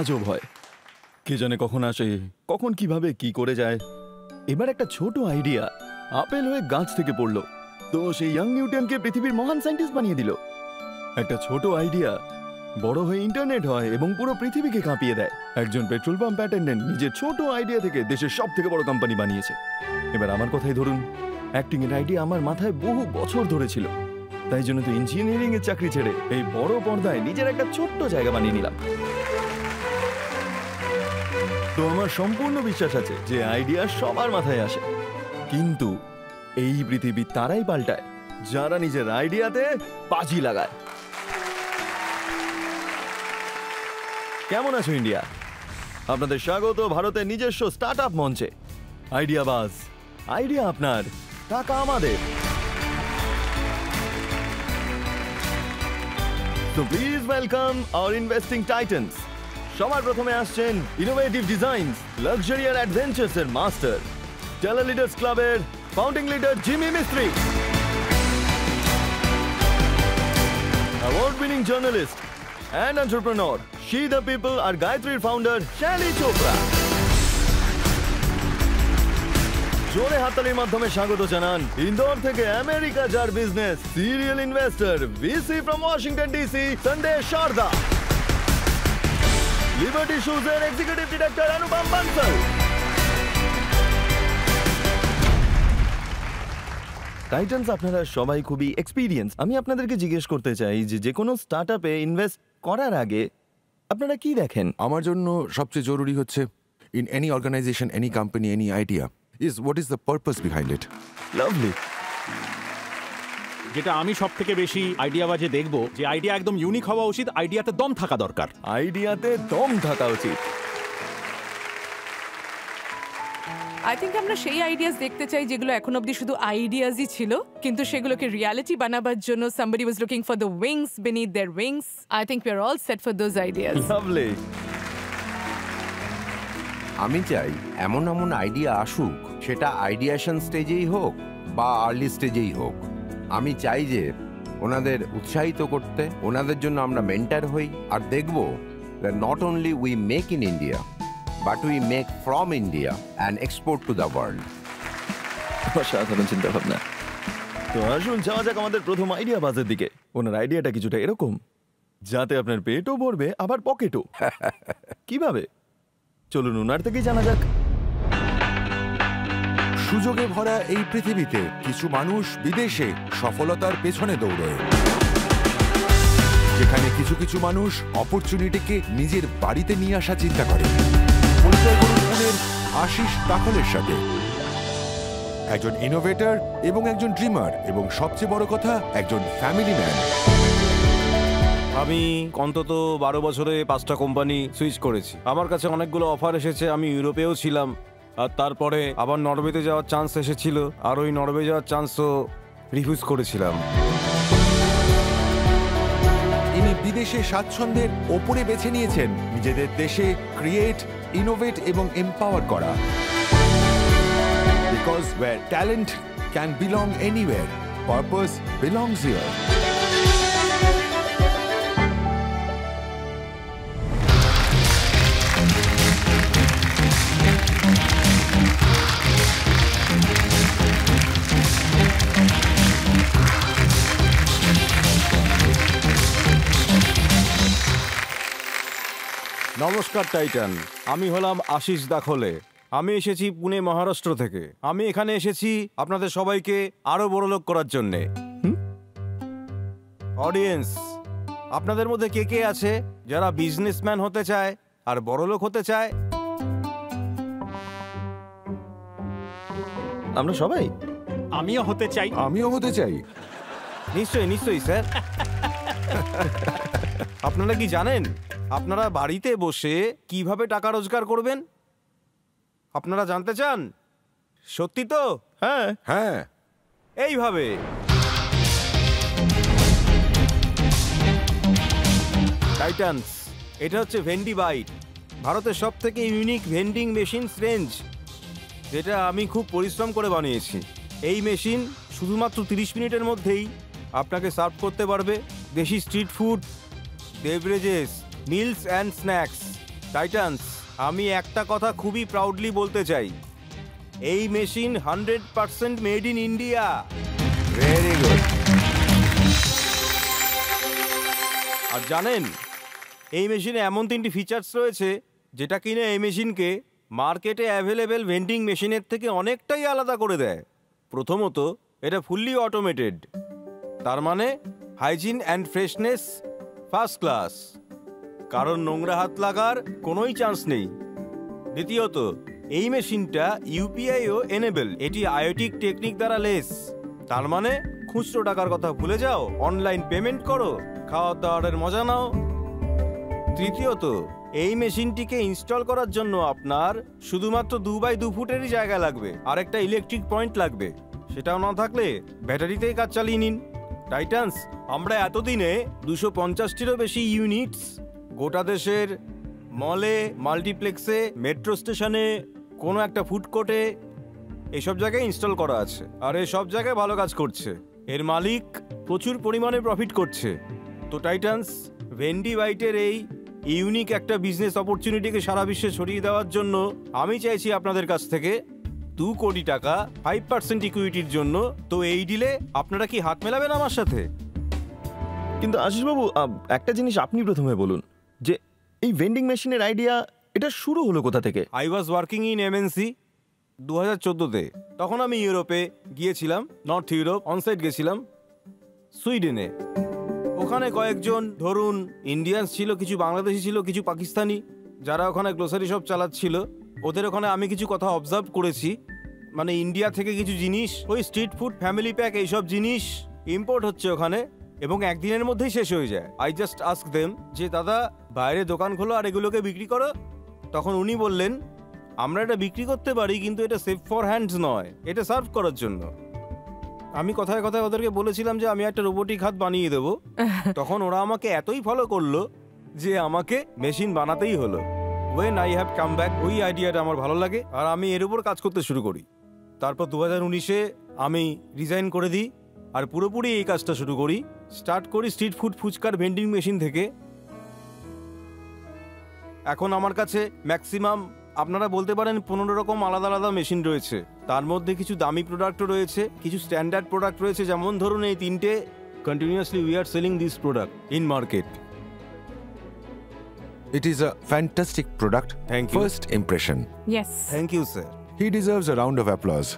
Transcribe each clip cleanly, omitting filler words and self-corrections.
আজব হয়, কে জানে কখন আসে, কখন কিভাবে কি করে যায়। এবার একটা ছোট আইডিয়া আপেল হয়ে গাছ থেকে পড়লো, তো সেই ইয়াং নিউটনকে পৃথিবীর মহান সায়েন্টিস্ট বানিয়ে দিল। একটা ছোট আইডিয়া বড় হয়ে ইন্টারনেট হয় এবং পুরো পৃথিবীকে কাঁপিয়ে দেয়। একজন পেট্রোল পাম্প অ্যাটেন্ডেন্ট নিজের ছোট আইডিয়া থেকে দেশের সব থেকে বড় কোম্পানি বানিয়েছে। এবার আমার কথাই ধরুন, অ্যাক্টিং এর আইডিয়া আমার মাথায় বহু বছর ধরে ছিল, তাই জন্য তো ইঞ্জিনিয়ারিং এর চাকরি ছেড়ে এই বড় পর্দায় নিজের একটা ছোট্ট জায়গা বানিয়ে নিলাম। তো আমার সম্পূর্ণ বিশ্বাস আছে যে আইডিয়া সবার মাথায় আসে, কিন্তু এই পৃথিবী তারাই পাল্টায় যারা নিজের আইডিয়াতে বাজি লাগায়। কেমন আছো ইন্ডিয়া? আপনাদের স্বাগত ভারতের নিজস্ব স্টার্টআপ মঞ্চে। আইডিয়া বাজ, আইডিয়া আপনার, টাকা আমাদের। So please welcome our investing titans. সবার প্রথমে আসছেন ইনোভেটিভ ডিজাইনস, লাক্সারি আর অ্যাডভেঞ্চারস এর মাস্টার, টেলার লিডার্স ক্লাবের founding leader Jimmy Mistry, award winning journalist and entrepreneur, She the People আর গায়ত্রীর ফাউন্ডার শ্যালি চোপড়া। জোরে হাততালির মাধ্যমে স্বাগত জানান ইন্দোর থেকে আমেরিকা যার business, serial investor, VC from Washington DC, Sandesh Sharda, liberty শুজের executive director Anupam Bansal. Titans আপনারা সবাই খুবই এক্সপিরিয়েন্স। আমি আপনাদেরকে জিজ্ঞেস করতে চাই যে কোনো স্টার্টআপে ইনভেস্ট করার আগে আপনারা কি দেখেন? আমার জন্য সবচেয়ে জরুরি হচ্ছে in any organisation, any company, any idea is what is the purpose behind it. Lovely. যেটা আমি সব থেকে বেশি আইডিয়া বাজে দেখবো, যে আইডিয়া একদম ইউনিক হওয়া উচিত, আইডিয়াতে দম থাকা দরকার। আইডিয়াতে দম থাকা উচিত। আই থিঙ্ক আমরা সেই আইডিয়াস দেখতে চাই যেগুলো এখন অবধি শুধু আইডিয়াসই ছিল, কিন্তু সেগুলোকে রিয়ালিটি বানাবার জন্য somebody was looking for the wings beneath their wings. I think we are all set for those ideas. Lovely. আমি চাই এমন এমন আইডিয়া আসুক, সেটা আইডিয়েশন স্টেজেই হোক বা আর্লি স্টেজেই হোক। আমি চাই যে ওনাদের উৎসাহিত করতে, ওনাদের জন্য আমরা মেন্টার হই, আর দেখব that not only we make in India but we make from India and export to the world. অসাধারণ চিন্তা ভাবনা। তো আসুন যাওয়া যাক আমাদের প্রথম আইডিয়া বাজের দিকে। ওনার আইডিয়াটা কিছুটা এরকম, যাতে আপনার পেটও ভরবে আবার পকেটও। কিভাবে? চলুন ওনার থেকেই জানা যাক। সুযোগে ভরা এই পৃথিবীতে কিছু মানুষ বিদেশে সফলতার পেছনে দৌড়য়, যেখানে কিছু কিছু মানুষ অপরচুনিটিকে নিজের বাড়িতে নিয়ে আসা চিন্তা করে। পরিচয় করুন পুনের আশিস দাখলের সাথে, একজন ইনোভেটর এবং একজন ড্রিমার, এবং সবচেয়ে বড় কথা একজন ফ্যামিলি ম্যান। আমি অন্তত 12 বছরে 5টা কোম্পানি সুইচ করেছি। আমার কাছে অনেকগুলো অফার এসেছে। আমি ইউরোপেও ছিলাম, আর তারপরে আবার নরওয়েতে যাওয়ার চান্স এসেছিল, আর ওই নরওয়ে যাওয়ার চান্সও রিফিউজ করেছিলাম। ইনি বিদেশে স্বাচ্ছন্দ্যের ওপরে বেছে নিয়েছেন নিজেদের দেশে ক্রিয়েট, ইনোভেট এবং এম্পাওয়ার করা। Because where talent can belong anywhere, purpose belongs here. নমস্কার টাইটান, আমি হলাম আশিস দাখলে। আমি এসেছি পুনে, মহারাষ্ট্র থেকে। আমি এখানে এসেছি আপনাদের সবাইকে আরো বড়লোক করার জন্যে। অডিয়েন্স, আপনাদের মধ্যে কে কে আছে যারা বিজনেসম্যান হতে চায় আর বড়লোক হতে চায়? আমরা সবাই। আমিও হতে চাই। আমিও হতে চাই। নিশ্চয়ই নিশ্চয়ই স্যার। আপনারা কি জানেন আপনারা বাড়িতে বসে কিভাবে টাকা রোজগার করবেন? আপনারা জানতে চান? সত্যি তো? হ্যাঁ হ্যাঁ, এইভাবে। টাইটানস, এটা হচ্ছে ভেন্ডি বাইট, ভারতের সব থেকে ইউনিক ভেন্ডিং মেশিনস রেঞ্জ, যেটা আমি খুব পরিশ্রম করে বানিয়েছি। এই মেশিন শুধুমাত্র 30 মিনিটের মধ্যেই আপনাকে সার্ভ করতে পারবে desi street food, beverages, meals and snacks, titans, আমি একটা কথা খুবই প্রাউডলি বলতে চাই, এই machine 100% made in India. Very good. আর জানেন, এই মেশিনে এমন 3টি ফিচার্স রয়েছে যেটা কিনা এই মেশিনকে মার্কেটে অ্যাভেলেবেল ভেন্ডিং মেশিনের থেকে অনেকটাই আলাদা করে দেয়। প্রথমত, এটা ফুললি অটোমেটেড, তার মানে hygiene and freshness first class, কারণ নোংরা হাত লাগার কোনোই চান্স নেই। দ্বিতীয়ত, এই মেশিনটা ইউপিআইও এনেবল, এটি আয়োটিক টেকনিক দ্বারা লেস, তার মানে খুচরো টাকার কথা ভুলে যাও, অনলাইন পেমেন্ট করো, খাওয়া দাওয়ার মজা নাও। তৃতীয়ত, এই মেশিনটিকে ইনস্টল করার জন্য আপনার শুধুমাত্র 2x2 ফুটেরই জায়গা লাগবে, আর একটা ইলেকট্রিক পয়েন্ট লাগবে, সেটাও না থাকলে ব্যাটারিতেই কাজ চালিয়ে নিন। টাইটান্স, আমরা এতদিনে 250টিরও বেশি ইউনিটস গোটা দেশের মলে, মাল্টিপ্লেক্সে, মেট্রো স্টেশনে, কোনো একটা ফুড কোর্টে, এইসব জায়গায় ইনস্টল করা আছে, আর এই সব জায়গায় ভালো কাজ করছে। এর মালিক প্রচুর পরিমাণে প্রফিট করছে। তো টাইটান্স, ভেন্ডি বাইটের এই ইউনিক একটা বিজনেস অপরচুনিটিকে সারা বিশ্বে ছড়িয়ে দেওয়ার জন্য আমি চাইছি আপনাদের কাছ থেকে 2 কোটি টাকা 5% ইকুইটির জন্য। তো এই ডিলে আপনারা কি হাত মেলাবেন আমার সাথে? কিন্তু আশিসবাবু, একটা জিনিস আপনি প্রথমে বলুন যে এই ভেন্ডিং মেশিনের আইডিয়া এটা শুরু হলো কোথা থেকে? I was working in MNC 2014-তে। তখন আমি ইউরোপে গিয়েছিলাম, নর্থ ইউরোপ, অনসাইট গেছিলাম সুইডেনে। ওখানে কয়েকজন ধরুন ইন্ডিয়ানস ছিল, কিছু বাংলাদেশি ছিল, কিছু পাকিস্তানি, যারা ওখানে গ্লোসারি শপ চালাচ্ছিল। ওদের ওখানে আমি কিছু কথা অবজার্ভ করেছি, মানে ইন্ডিয়া থেকে কিছু জিনিস, ওই স্ট্রিট ফুড, ফ্যামিলি প্যাক, এইসব জিনিস ইম্পোর্ট হচ্ছে ওখানে, এবং একদিনের মধ্যেই শেষ হয়ে যায়। আই জাস্ট আস্ক দেম যে দাদা, বাইরে দোকান খোলো আর এগুলোকে বিক্রি করো। তখন উনি বললেন, আমরা এটা বিক্রি করতে পারি, কিন্তু এটা সেফ ফর হ্যান্ডস নয়, এটা সার্ভ করার জন্য। আমি কথায় কথায় ওদেরকে বলেছিলাম যে আমি একটা রোবোটিক হাত বানিয়ে দেবো। তখন ওরা আমাকে এতই ফলো করলো যে আমাকে মেশিন বানাতেই হলো। When I have come back, ওই আইডিয়াটা আমার ভালো লাগে, আর আমি এর উপর কাজ করতে শুরু করি। তারপর 2019-এ আমি রিজাইন করে দিই, আর পুরোপুরি এই কাজটা শুরু করি। স্টার্ট করি স্ট্রিট ফুড ফুচকার ভেন্ডিং মেশিন থেকে। এখন আমার কাছে ম্যাক্সিমাম আপনারা বলতে পারেন 15 রকম আলাদা আলাদা মেশিন রয়েছে। তার মধ্যে কিছু দামি প্রোডাক্টও রয়েছে, কিছু স্ট্যান্ডার্ড প্রোডাক্ট রয়েছে। যেমন ধরুন এই 3টে continuously we are selling this product in market. It is a fantastic product. Thank you. First impression. Yes. Thank you sir. He deserves a round of applause.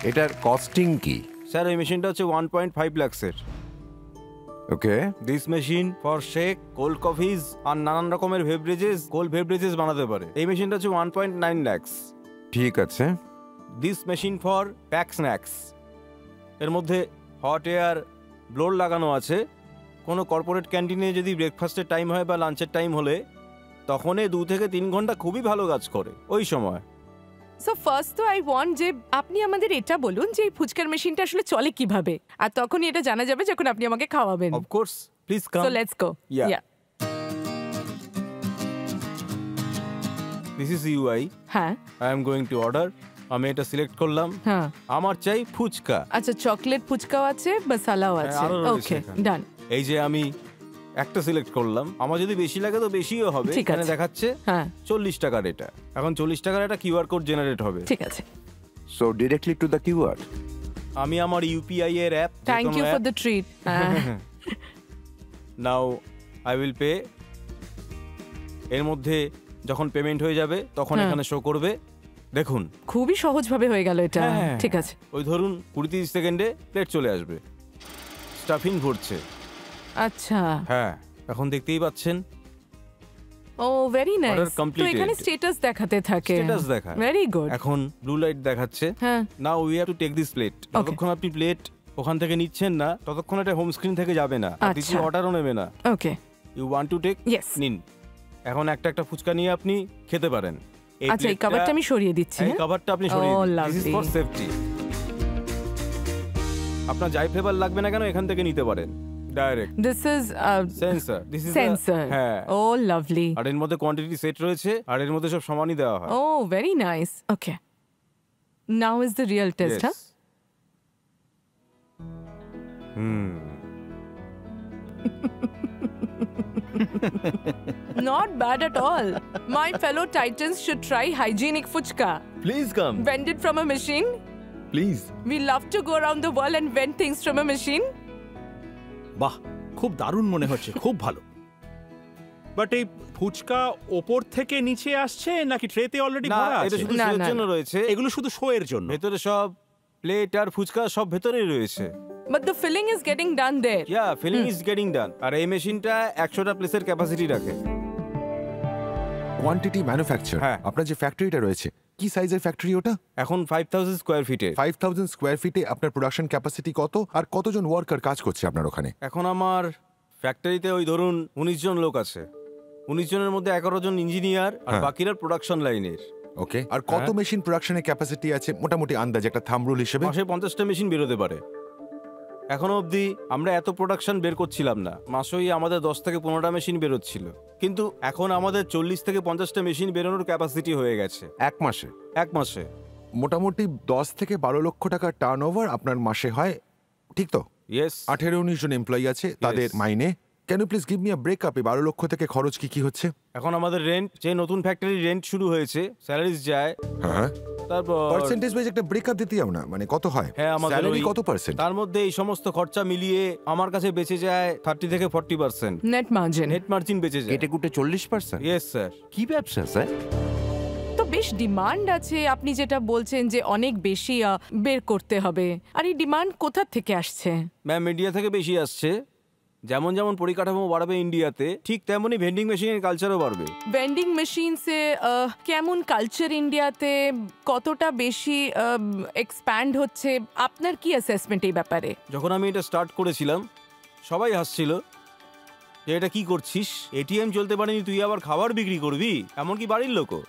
এটার কস্টিং কি? স্যার, এই মেশিনটা হচ্ছে 1.5 লাখসের। Okay. This machine for shake, cold coffees আর নানান রকমের beverages, cold beverages বানাতে পারে। এই মেশিনটা হচ্ছে 1.9 লাখস। ঠিক আছে। This machine for pack snacks, এর মধ্যে হট এয়ার ব্লোর লাগানো আছে। কোনো কর্পোরেট ক্যান্টিনে যদি ব্রেকফাস্টের টাইম হয় বা লাঞ্চের টাইম হলে, তখন 2 থেকে 3 ঘন্টা খুবই ভালো কাজ করে ওই সময়। সো ফার্স্ট তো আই ওয়ান্ট যে আপনি আমাদের এটা বলুন যে এই ফুচকার মেশিনটা আসলে চলে কিভাবে, আর তখনই এটা জানা যাবে যখন আপনি আমাকে খাওয়াবেন। Of course, please come. So let's go. Yeah. Yeah. This is UI. হ্যাঁ I am going to order. আমি এটা সিলেক্ট করলাম। হ্যাঁ। আমার চাই ফুচকা। আচ্ছা, চকলেট ফুচকাও আছে, মশালাও আছে। আরো রয়েছে ওকে, এখানে। ডান। এই যে আমি একটা সিলেক্ট করলাম, আমার যদি বেশি লাগে তো বেশিও হবে। ঠিক এখানে আছে। দেখাচ্ছে হ্যাঁ 40 টাকার এটা। এখন 40 টাকার একটা কিউআর কোড জেনারেট হবে। ঠিক আছে। So directly to the keyword. আমি আমার ইউপিআই এর app, thank you for the treat. Now I will pay. এর মধ্যে যখন পেমেন্ট হয়ে যাবে তখন হ্যাঁ। এখানে শো করবে, দেখুন। খুবই সহজভাবে হয়ে গেল এটা। হ্যাঁ। ঠিক আছে। ওই ধরুন 20-30 সেকেন্ডে প্লেট চলে আসবে। স্টাফিং ভরছে। আচ্ছা। হ্যাঁ, এখন দেখতেই পাচ্ছেন ও ভেরি নাইস। Order তো completed. এখানে স্ট্যাটাস দেখাতে থাকে। স্ট্যাটাস দেখায়। Very good. এখন ব্লু লাইট দেখাচ্ছে। হ্যাঁ। Now we have to take this plate. যতক্ষণ আপনি প্লেট ওখান থেকে নিচ্ছেন না ততক্ষণ এটা হোম স্ক্রিন থেকে যাবে না, আর দ্বিতীয় আচ্ছা। অর্ডারও নেবে না। Okay. You want to take, Yes. নিন। এখন একটা একটা ফুচকা নিয়ে আপনি খেতে পারেন। আচ্ছা, এই কভারটা আমি সরিয়ে দিচ্ছি। এই কভারটা আপনি সরিয়ে Oh, দিন। This is lovely. For safety. আপনার যাই ফ্লেভার লাগবে না কেন এখান থেকে নিতে পারেন direct. This is sensor, this is sensor. হ্যাঁ। ও লাভলি। আর এর মধ্যে কোয়ান্টিটি সেট রয়েছে, আর এর মধ্যে সব সমানই দেওয়া হয়। Oh very nice. Okay, now is the real test. Yes. হ্যাঁ। Not bad at all. My fellow Titans should try hygienic fuchka. Please come, Vended from a machine. Please. We love to go around the world and vend things from a machine. বাহ, খুব দারুণ মনে হচ্ছে, খুব ভালো। But এই ফুচকা ওপর থেকে নিচে আসছে নাকি ট্রেতে অলরেডি না, ভরা এটা আছে? শুধু না, শোয়ের না, জন্য না। রয়েছে। এগুলো শুধু শো এর জন্য। ভেতরে সব প্লেট আর ফুচকা সব ভেতরেই রয়েছে। But the filling is getting done there. Yeah, filling is getting done. আর এই মেশিনটা 100টা প্লেসের ক্যাপাসিটি রাখে। কোয়ান্টিটি ম্যানুফ্যাকচার, হ্যাঁ। আপনার যে ফ্যাক্টরিটা রয়েছে কি সাইজের ফ্যাক্টরি ওটা? এখন 5000 স্কোয়ার ফিটে। 5000 স্কোয়ার ফিটে আপনার প্রোডাকশন ক্যাপাসিটি কত, আর কতজন ওয়ার্কার কাজ করছে আপনার ওখানে? এখন আমার ফ্যাক্টরিতে ওই ধরুন 19 জন লোক আছে। 19 জনের মধ্যে 11 জন ইঞ্জিনিয়ার আর হ্যাঁ। বাকিরা প্রোডাকশন লাইনের। ওকে, আর কত হ্যাঁ। মেশিন প্রোডাকশনের ক্যাপাসিটি আছে মোটামুটি আন্দাজ একটা থাম্ব রুল হিসেবে? মাসে 50টা মেশিন বেরোতে পারে। এখনো অবধি আমরা এত প্রোডাকশন বের করছিলাম না, মাসেই আমাদের 10 থেকে 15টা মেশিন বেরোচ্ছিল, কিন্তু এখন আমাদের 40 থেকে 50টা মেশিন বেরোনোর ক্যাপাসিটি হয়ে গেছে এক মাসে? এক মাসে। মোটামুটি 10 থেকে 12 লক্ষ টাকার টার্ন ওভার আপনার মাসে হয়, ঠিক তো? ইয়েস। 18-19 জন এমপ্লয়ি আছে, তাদের Yes. মাইনে। Can you please give me a breakup? 12 lakh থেকে খরচ কি কি হচ্ছে? এখন আমাদের রেন্ট, যে নতুন ফ্যাক্টরি রেন্ট শুরু হয়েছে, স্যালারিজ যায়, হ্যাঁ, তারপর পার্সেন্টেজ ওয়াইজ একটা ব্রেকআপ দিতে যাও না, মানে কত হয়? হ্যাঁ, আমাদের স্যালারি ওই- কত পার্সেন্ট? তার মধ্যে এই সমস্ত খরচা মিলিয়ে আমার কাছে বেঁচে যায় 30 থেকে 40%। Net margin. নেট মার্জিন বেঁচে যায়। কেটে কুটে 40%? Yes sir. কি ব্যবসা স্যার? তো বেশ ডিমান্ড আছে, আপনি যেটা বলছেন যে অনেক বেশি বের করতে হবে। আর এই ডিমান্ড কোথা থেকে আসছে? ম্যাম, ইন্ডিয়া থেকে বেশি আসছে। যেমন যেমন পরিকাঠামো বাড়বে ইন্ডিয়াতে, ঠিক তেমনই ভেন্ডিং মেশিনের কালচারও বাড়বে। ভেন্ডিং মেশিনসে কেমন কালচার ইন্ডিয়াতে কতটা বেশি এক্সপ্যান্ড হচ্ছে, আপনার কি অ্যাসেসমেন্ট এই ব্যাপারে? যখন আমি এটা স্টার্ট করেছিলাম সবাই হাসছিল যে এটা কি করছিস, এটিএম চলতে পারেনি, তুই আবার খাবার বিক্রি করবি, এমনকি বাড়ির লোকও।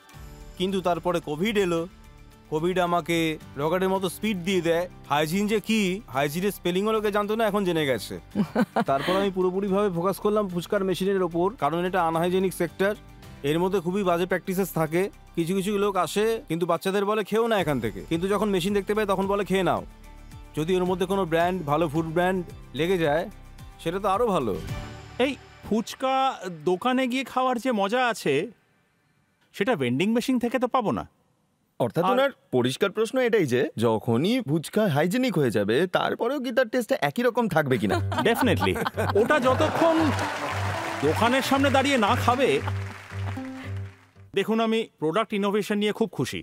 কিন্তু তারপরে কোভিড এলো। কোভিড আমাকে রকেটের মতো স্পিড দিয়ে দেয়। হাইজিন যে কি, হাইজিনের স্পেলিংও লোকে জানতো না, এখন জেনে গেছে। তারপর আমি পুরোপুরিভাবে ফোকাস করলাম ফুচকার মেশিনের ওপর, কারণ এটা আনহাইজেনিক সেক্টর। এর মধ্যে খুবই বাজে প্র্যাকটিসেস থাকে। কিছু কিছু লোক আসে কিন্তু বাচ্চাদের বলে খেও না এখান থেকে, কিন্তু যখন মেশিন দেখতে পায় তখন বলে খেয়ে নাও। যদি ওর মধ্যে কোনো ব্র্যান্ড, ভালো ফুড ব্র্যান্ড লেগে যায় সেটা তো আরও ভালো। এই ফুচকা দোকানে গিয়ে খাওয়ার যে মজা আছে সেটা ভেন্ডিং মেশিন থেকে তো পাবো না। অর্থাৎ আর- ওনার পরিষ্কার প্রশ্ন এটাই যে যখনই ফুচকা হাইজেনিক হয়ে যাবে তারপরেও কি তার টেস্টটা একই রকম থাকবে কিনা? ডেফিনেটলি। ওটা যতক্ষণ দোকানের সামনে দাঁড়িয়ে না খাবে। দেখুন, আমি প্রোডাক্ট ইনোভেশন নিয়ে খুব খুশি,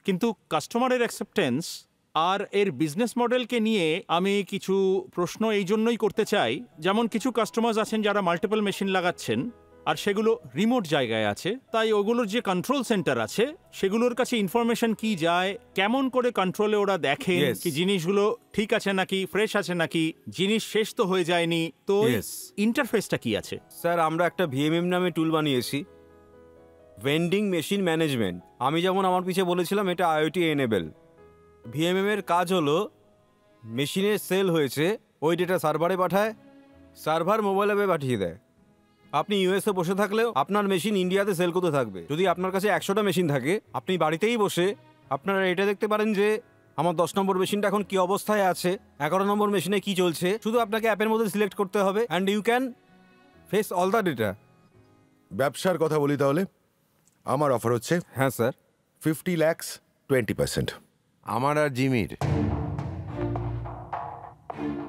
কিন্তু কাস্টমারের অ্যাকসেপ্টেন্স আর এর বিজনেস মডেলকে নিয়ে আমি কিছু প্রশ্ন এই জন্যই করতে চাই। যেমন কিছু কাস্টমার্স আছেন যারা মাল্টিপল মেশিন লাগাচ্ছেন আর সেগুলো রিমোট জায়গায় আছে, তাই ওগুলোর যে কন্ট্রোল সেন্টার আছে সেগুলোর কাছে ইনফরমেশন কি যায়, কেমন করে কন্ট্রোলে ওরা দেখেন Yes. কি জিনিসগুলো ঠিক আছে নাকি, ফ্রেশ আছে নাকি, জিনিস শেষ তো হয়ে যায়নি, তো Yes. ইন্টারফেসটা কি আছে? স্যার, আমরা একটা ভিএমএম নামে টুল বানিয়েছি, ভেন্ডিং মেশিন ম্যানেজমেন্ট। আমি যেমন আমার পিছে বলেছিলাম এটা আইওটি এনেবল। ভিএমএম এর কাজ হলো মেশিনে সেল হয়েছে ওই ডেটা সার্ভারে পাঠায়, সার্ভার মোবাইল অ্যাপে পাঠিয়ে দেয়। আপনি ইউএসএ বসে থাকলেও আপনার মেশিন ইন্ডিয়াতে সেল করতে থাকবে। যদি আপনার কাছে 100টা মেশিন থাকে, আপনি বাড়িতেই বসে আপনারা এটা দেখতে পারেন যে আমার 10 নম্বর মেশিনটা এখন কি অবস্থায় আছে, 11 নম্বর মেশিনে কি চলছে। শুধু আপনাকে অ্যাপের মধ্যে সিলেক্ট করতে হবে and you can face all the data. ব্যবসার কথা বলি তাহলে, আমার অফার হচ্ছে হ্যাঁ স্যার। 50 lakhs 20%। আমার আর জিমির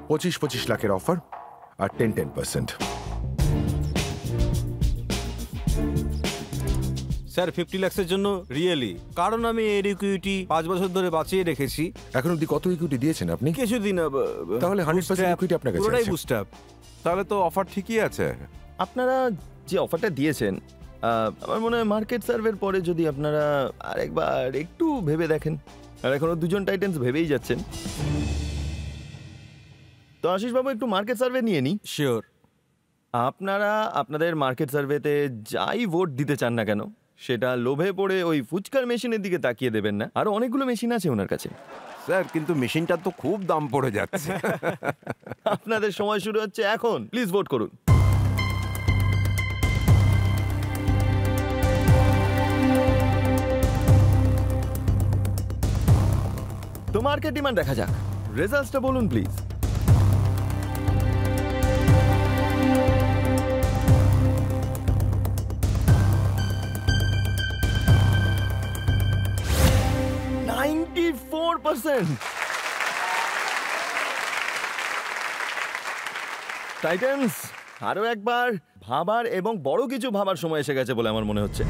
25 লাখের অফার আর 10%। স্যার 50 লাখের জন্য রিয়েলি, কারণ আমি এর ইকুইটি 5 বছর ধরে বাঁচিয়ে রেখেছি। এখন অব্দি কত ইকুইটি দিয়েছেন আপনি? কিছুদিন তাহলে 100% ইকুইটি আপনার কাছে পুরোটাই আছে। Boost up. তাহলে তো অফার ঠিকই আছে। আপনারা যে অফারটা দিয়েছেন, আমার মনে হয় মার্কেট সার্ভের পরে যদি আপনারা আরেকবার একটু ভেবে দেখেন, আর এখনো দুজন টাইটেন্স ভেবেই যাচ্ছেন, তো আশিস বাবু একটু মার্কেট সার্ভে নিয়ে নিই। শিওর। আপনারা আপনাদের মার্কেট সার্ভেতে যাই ভোট দিতে চান না কেন, সেটা লোভে পড়ে ওই ফুচকার মেশিনের দিকে তাকিয়ে দেবেন না। আরো অনেকগুলো মেশিন আছে ওনার কাছে। স্যার কিন্তু মেশিনটার তো খুব দাম পড়ে যাচ্ছে। আপনাদের সময় শুরু হচ্ছে এখন, প্লিজ ভোট করুন। তো মার্কেট ডিমান্ড দেখা যাক, রেজাল্টসটা বলুন প্লিজ। 12%। টাইটান্স, আরো একবার ভাবার এবং বড় কিছু ভাবার সময় এসে গেছে বলে আমার মনে হচ্ছে।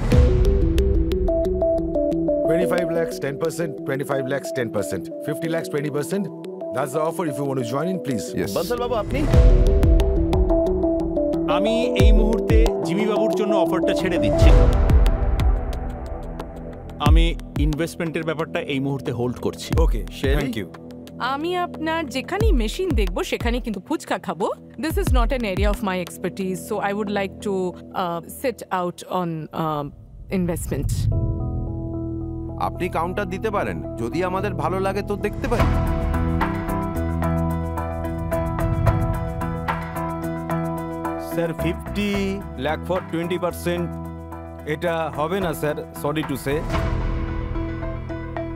25 lakhs, 10%, 25 lakhs, 10%, 50 lakhs, 20%. That's the offer. If you want to join in, please. Yes. বৎসল বাবু, আপনি? আমি এই মুহূর্তে জিমি বাবুর জন্য অফারটা ছেড়ে দিচ্ছি। আমি ইনভেস্টমেন্টের ব্যাপারটা এই মুহূর্তে হোল্ড করছি। Okay, Sherry? Thank you. আমি আপনার যেখানেই মেশিন দেখবো সেখানে কিন্তু ফুচকা খাবো। This is not an area of my expertise, so I would like to sit out on investment. আপনি কাউন্টার দিতে পারেন, যদি আমাদের ভালো লাগে তো দেখতে পারি। স্যার 50 লাখ ফর 20%, এটা হবে না স্যার, সরি টু সে।